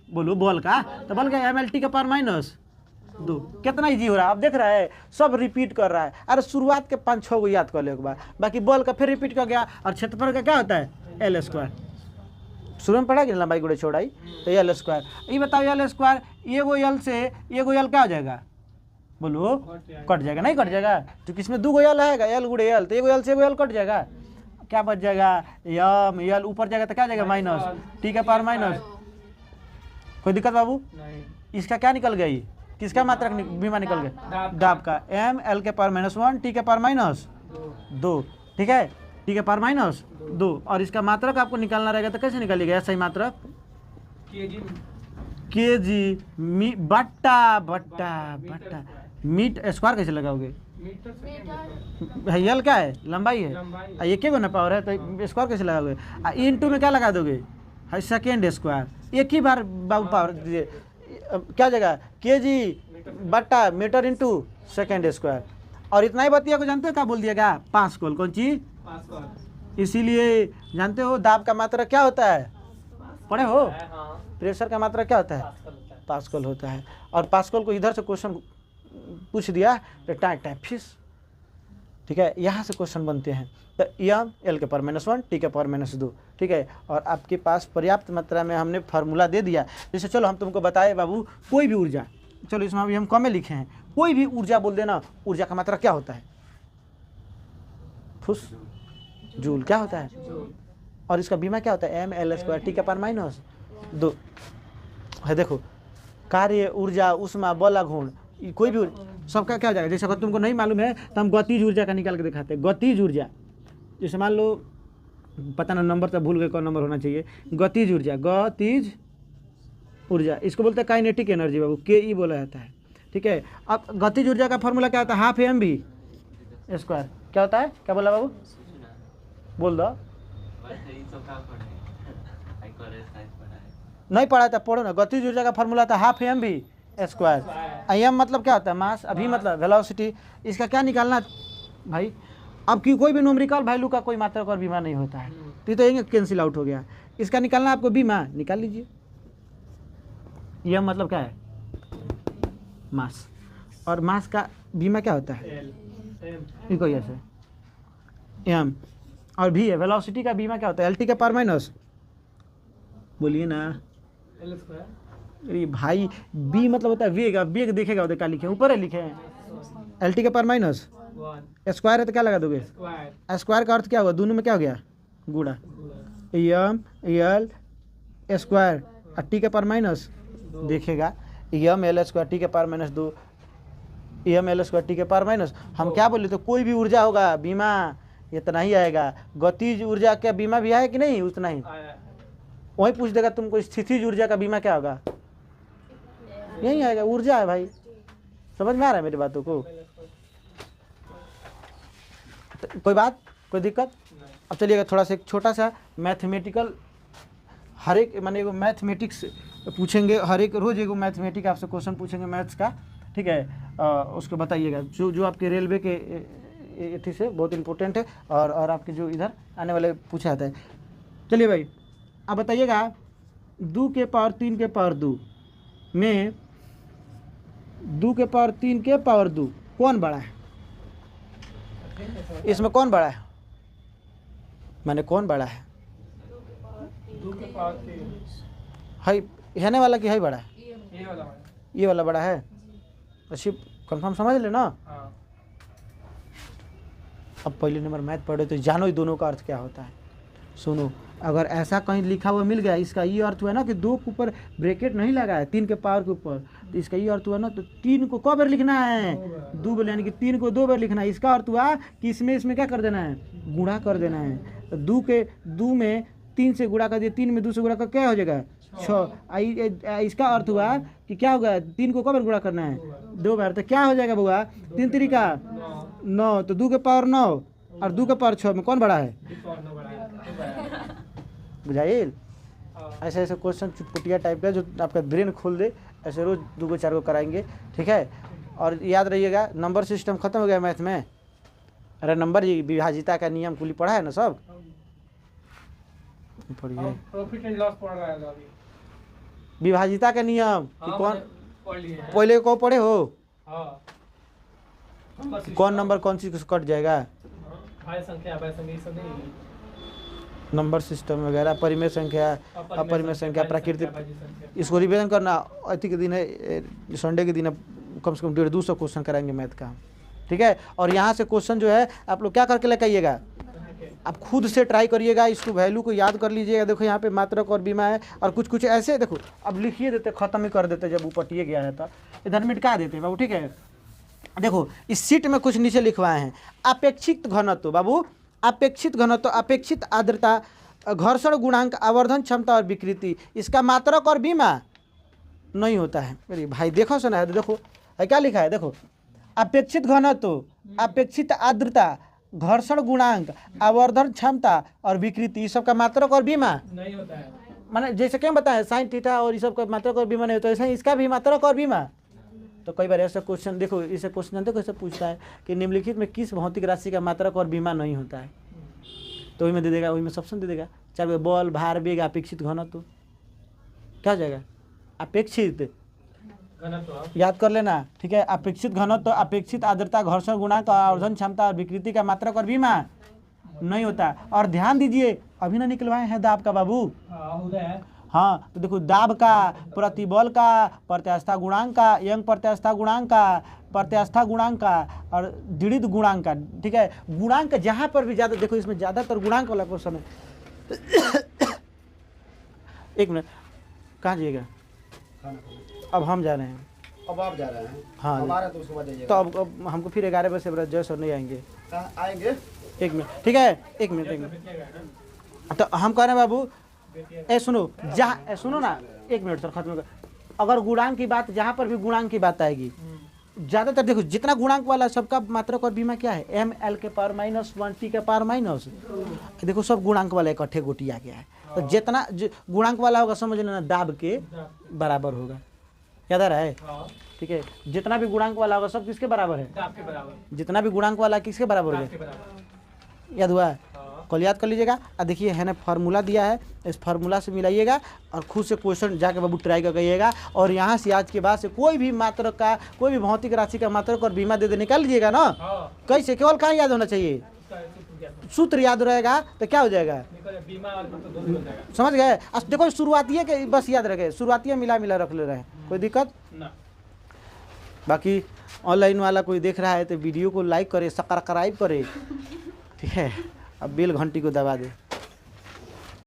बोलो बल का। तो बल का ml t का पावर -2। कितना इजी हो रहा है? अब देख रहा है, सब रिपीट कर रहा है। अरे शुरुआत के 5-6 को याद कर ले एक बार, बाकी बल का फिर रिपीट कर गया। और क्षेत्रफल का क्या होता है? L²। शुरू में पढ़ा कि लंबाई गुणे चौड़ाई, तो L²। ये बताओ L², एगो L से एगो L क्या हो जाएगा? बोलो कट जाएगा? नहीं कट जाएगा, तो किसमें 2 L आएगा, L गुणे L, तो एगो L से एगो L कट जाएगा। क्या बच जाएगा? L ऊपर जाएगा तो क्या जाएगा? -t का पावर -। कोई दिक्कत बाबू? इसका क्या निकल गया? ये किसका मात्रक बीमा निकल गया? दाब का। ml के पावर -1 t के पावर -2। ठीक है, t के पावर -2। और इसका मात्रक आपको निकालना रहेगा, तो कैसे निकालिएगा? सही मात्रक kg बट्टा बट्टा बट्टा मीट स्क्वायर कैसे लगाओगे? यल क्या है? लंबाई है। एक ही ना पावर है, तो स्क्वायर कैसे लगाओगे? इनटू में क्या लगा दोगे? Second square. एक ही बार बाबू पावर दीजिए। क्या जगह? kg बट्टा मीटर इंटू सेकेंड स्क्वायर। और इतना ही बतिया को जानते हो क्या बोल दिएगा? पास्कल। कौन चीज? इसीलिए जानते हो दाब का मात्रा क्या होता है? पढ़े हो? प्रेशर का मात्रा क्या होता है? पास्कल होता है। और पास्कल को इधर से क्वेश्चन पूछ दिया तो टाइम फिश। ठीक है, यहाँ से क्वेश्चन बनते हैं। तो L के पावर -1 t के पावर -2। ठीक है, और आपके पास पर्याप्त मात्रा में हमने फार्मूला दे दिया। जैसे चलो हम तुमको बताए बाबू, कोई भी ऊर्जा, चलो इसमें अभी हम कम में लिखे हैं, कोई भी ऊर्जा बोल देना। ऊर्जा का मात्रा क्या होता है? फुस जूल। क्या होता है? और इसका बीमा क्या होता है, ml² टी के पावर माइनस 2 है। देखो कार्य, ऊर्जा, उष्मा, बल, गुण, कोई भी सबका क्या हो जाएगा। जैसे अगर तुमको नहीं मालूम है तो हम गतिज ऊर्जा का निकाल के दिखाते हैं। गतिज ऊर्जा, जैसे मान लो पता ना नंबर तो भूल गए कौन नंबर होना चाहिए। गतिज ऊर्जा, गतिज ऊर्जा इसको बोलते हैं काइनेटिक एनर्जी बाबू, के बोला जाता है। ठीक है, अब गतिज ऊर्जा का फॉर्मूला क्या होता है, हाफ mv²। क्या होता है, क्या बोला बाबू, बोल दो। नहीं पढ़ा था, पढ़ो ना। गतिज ऊर्जा का फॉर्मूला था हाफ mv²। एम मतलब क्या होता है, मास, अभी मतलब वेलोसिटी। इसका क्या निकालना भाई, अब की कोई भी न्यूमेरिकल वैल्यू का कोई मात्रक और बीमा नहीं होता है, तो ये कैंसिल आउट हो गया। इसका निकालना आपको बीमा, निकाल लीजिए। यह मतलब क्या है, मास, और मास का बीमा क्या होता है, इनको ऐसे एम, और भी है वेलोसिटी का बीमा क्या होता है, एल टी के पावर माइनस, बोलिए ना L²। अरे भाई, बी मतलब होता है वेग। अब वेग देखेगा उधर क्या लिखे, ऊपर है लिखे हैं एल टी के पावर माइनस 1 स्क्वायर है तो क्या लगा दोगे, स्क्वायर स्क्वायर का अर्थ क्या हुआ, दोनों में क्या हो गया, गुणा। एम एल स्क्वायर और टी के पावर माइनस देखेगा, एम एल² टी के पावर माइनस 2, एम एल² टी के पावर माइनस। हम क्या बोले, तो कोई भी ऊर्जा होगा बीमा इतना ही आएगा। गतिज ऊर्जा का बीमा भी है कि नहीं, उतना ही। वही पूछ देगा तुमको स्थितिज ऊर्जा का बीमा क्या होगा, यही आएगा, ऊर्जा है भाई। समझ में आ रहा है मेरी बातों को, तो कोई बात, कोई दिक्कत। अब चलिएगा थोड़ा सा एक छोटा सा मैथमेटिकल, हर एक माने एगो मैथमेटिक्स पूछेंगे, हर एक रोज एगो मैथमेटिक्स आपसे क्वेश्चन पूछेंगे मैथ्स का। ठीक है, उसको बताइएगा जो जो आपके रेलवे के एथी से बहुत इंपॉर्टेंट है, और आपके जो इधर आने वाले पूछा जाता है। चलिए भाई, आप बताइएगा 2 के पावर 3 के पावर 2 में 2 के पावर 3 के पावर 2 कौन बड़ा है, इसमें कौन बड़ा है, माने कौन बड़ा है, 2 के पावर 3 है रहने वाला कि है बड़ा है, ये वाला ये वाला बड़ा है। अच्छी कंफर्म समझ लेना। हाँ। अब पहले नंबर मैथ पढ़े तो जानो ही दोनों का अर्थ क्या होता है। सुनो, अगर ऐसा कहीं लिखा हुआ मिल गया, इसका ये अर्थ हुआ ना कि 2 के ऊपर ब्रैकेट नहीं लगा है 3 के पावर के ऊपर, तो इसका ये अर्थ हुआ ना, तो 3 को कब बार लिखना है, 2 बार, यानी कि 3 को 2 बार लिखना है। इसका अर्थ हुआ कि इसमें क्या कर देना है, गुणा कर देना है। तो 2 में 3 से गुणा कर दिया, 3 में 2 से गुणा कर क्या हो जाएगा 6। इसका अर्थ हुआ कि क्या होगा, 3 को कब बार गुणा करना है, 2 बार। तो क्या हो जाएगा बुआ, 3 तरीका 9, तो 2 के पावर 9 और 2 के पावर 6 में कौन बड़ा है, बुझाइल। ऐसे ऐसे क्वेश्चन चुटपुटिया टाइप का जो आपका ब्रेन खोल दे, ऐसे रोज 2-4 को कराएंगे। ठीक है, और याद रहिएगा नंबर सिस्टम खत्म हो गया मैथ में। अरे नंबर विभाजिता का नियम कुली पढ़ा है ना सब, पढ़िए। प्रॉफिट एंड लॉस पढ़ रहा है अभी, विभाजिता का नियम कि कौन पढ़ लिए हैं। पहले को पढ़े हो, हाँ, कौन नंबर कौन चीज से कट जाएगा, भाई संख्या ये सब नहीं, नंबर सिस्टम वगैरह, परिमेय संख्या, अपरिमेय संख्या, प्राकृतिक। भाजी संख्या। इसको रिवीजन करना। अति के दिन है, संडे के दिन कम से कम 150-200 क्वेश्चन कराएंगे मैथ का। ठीक है, और यहाँ से क्वेश्चन जो है आप लोग क्या करके लेके आइएगा, आप खुद से ट्राई करिएगा, इसको वैल्यू को याद कर लीजिएगा। देखो यहाँ पे मात्रक और बीमा है, और कुछ कुछ ऐसे देखो अब लिखिए देते, ख़त्म ही कर देते जब ऊपर टिए गया है तो इधर मिटका देते बाबू। ठीक है, देखो इस सीट में कुछ नीचे लिखवाए हैं, अपेक्षित घनत्व बाबू, अपेक्षित घनत्व, अपेक्षित आर्द्रता, घर्षण गुणांक, आवर्धन क्षमता और विकृति। इसका मात्रक और बीमा नहीं होता है। अरे भाई देखो सुना है, देखो है क्या लिखा है, देखो अपेक्षित घनत्व, अपेक्षित आर्द्रता, घर्षण गुणांक, आवर्धन क्षमता और विकृति, इस सब का मात्रक और बीमा नहीं होता है। माने जैसे क्या बताएं साइन थीटा और इस सब का मात्रक और बीमा नहीं होता है, ऐसा इसका भी मात्रक और बीमा। तो कई बार ऐसा क्वेश्चन देखो, इसे क्वेश्चन जानते हो कैसे पूछता है कि निम्नलिखित में किस भौतिक राशि का मात्रक और बीमा नहीं होता है, तो वही में दे देगा, वही में ऑप्शन दे देगा 4 बल, भार, वेग, अपेक्षित घनत्व, क्या हो जाएगा अपेक्षित घनत्व याद कर लेना। ठीक है, अपेक्षित घनत्व, अपेक्षित आर्द्रता, घर्षण गुणांक, आवर्धन क्षमता और विकृति का मात्रक और बीमा नहीं होता। और ध्यान दीजिए अभी ना निकलवाए हैं दाब का बाबू, है। हाँ तो देखो दाब का, प्रतिबल का, प्रत्यास्था गुणांक का, यंग प्रत्यास्था गुणांक का, प्रत्यास्था गुणांक का और दृढ़ गुणांक का। ठीक है, गुणांक जहाँ पर भी ज़्यादा, देखो इसमें ज़्यादातर गुणांक वाला क्वेश्चन है, एक मिनट, कहाँ जाइएगा? अब हम जा रहे हैं। अब आप जा रहे हैं? हाँ। हमारा तो उसके बाद तो जाइएगा। अब हमको फिर 11 बजे से जय सर नहीं आएंगे। कहाँ आएंगे? एक मिनट, ठीक है, एक मिनट। तो हम कह रहे हैं बाबू, ए सुनो, जहाँ सुनो ना, एक मिनट सर खत्म कर। अगर गुणांक की बात, जहाँ पर भी गुणांक की बात आएगी, ज़्यादातर देखो जितना गुणांक वाला सबका मात्रक और बीमा क्या है, एम एल के पावर माइनस 1 टी के पावर माइनस, देखो सब गुणांक वाला इकट्ठे गोटी आ गया है। तो जितना गुणांक वाला होगा समझ लेना दाब के बराबर होगा, याद आ रहा है? ठीक है, जितना भी गुणांक वाला होगा सब किसके बराबर है? दाब के बराबर। जितना भी गुणांक वाला किसके बराबर दाब है? के बराबर। याद हुआ? कल याद कर लीजिएगा। और देखिए है ना फार्मूला दिया है, इस फार्मूला से मिलाइएगा और खुद से क्वेश्चन जाके बाबू ट्राई कर करिएगा। और यहाँ से आज के बाद से कोई भी मात्रक का, कोई भी भौतिक राशि का मात्रक और बीमा दे दे निकाल लीजिएगा ना। कैसे? केवल कहाँ याद होना चाहिए? सूत्र याद रहेगा तो क्या हो जाएगा? बीमा और तो दोनों बन जाएगा। समझ गए? देखो शुरुआती है कि बस याद रखे, शुरुआती मिला मिला रख ले रहे हैं, कोई दिक्कत ना। बाकी ऑनलाइन वाला कोई देख रहा है तो वीडियो को लाइक करे, सब्सक्राइब करे, ठीक है, अब बेल घंटी को दबा दे।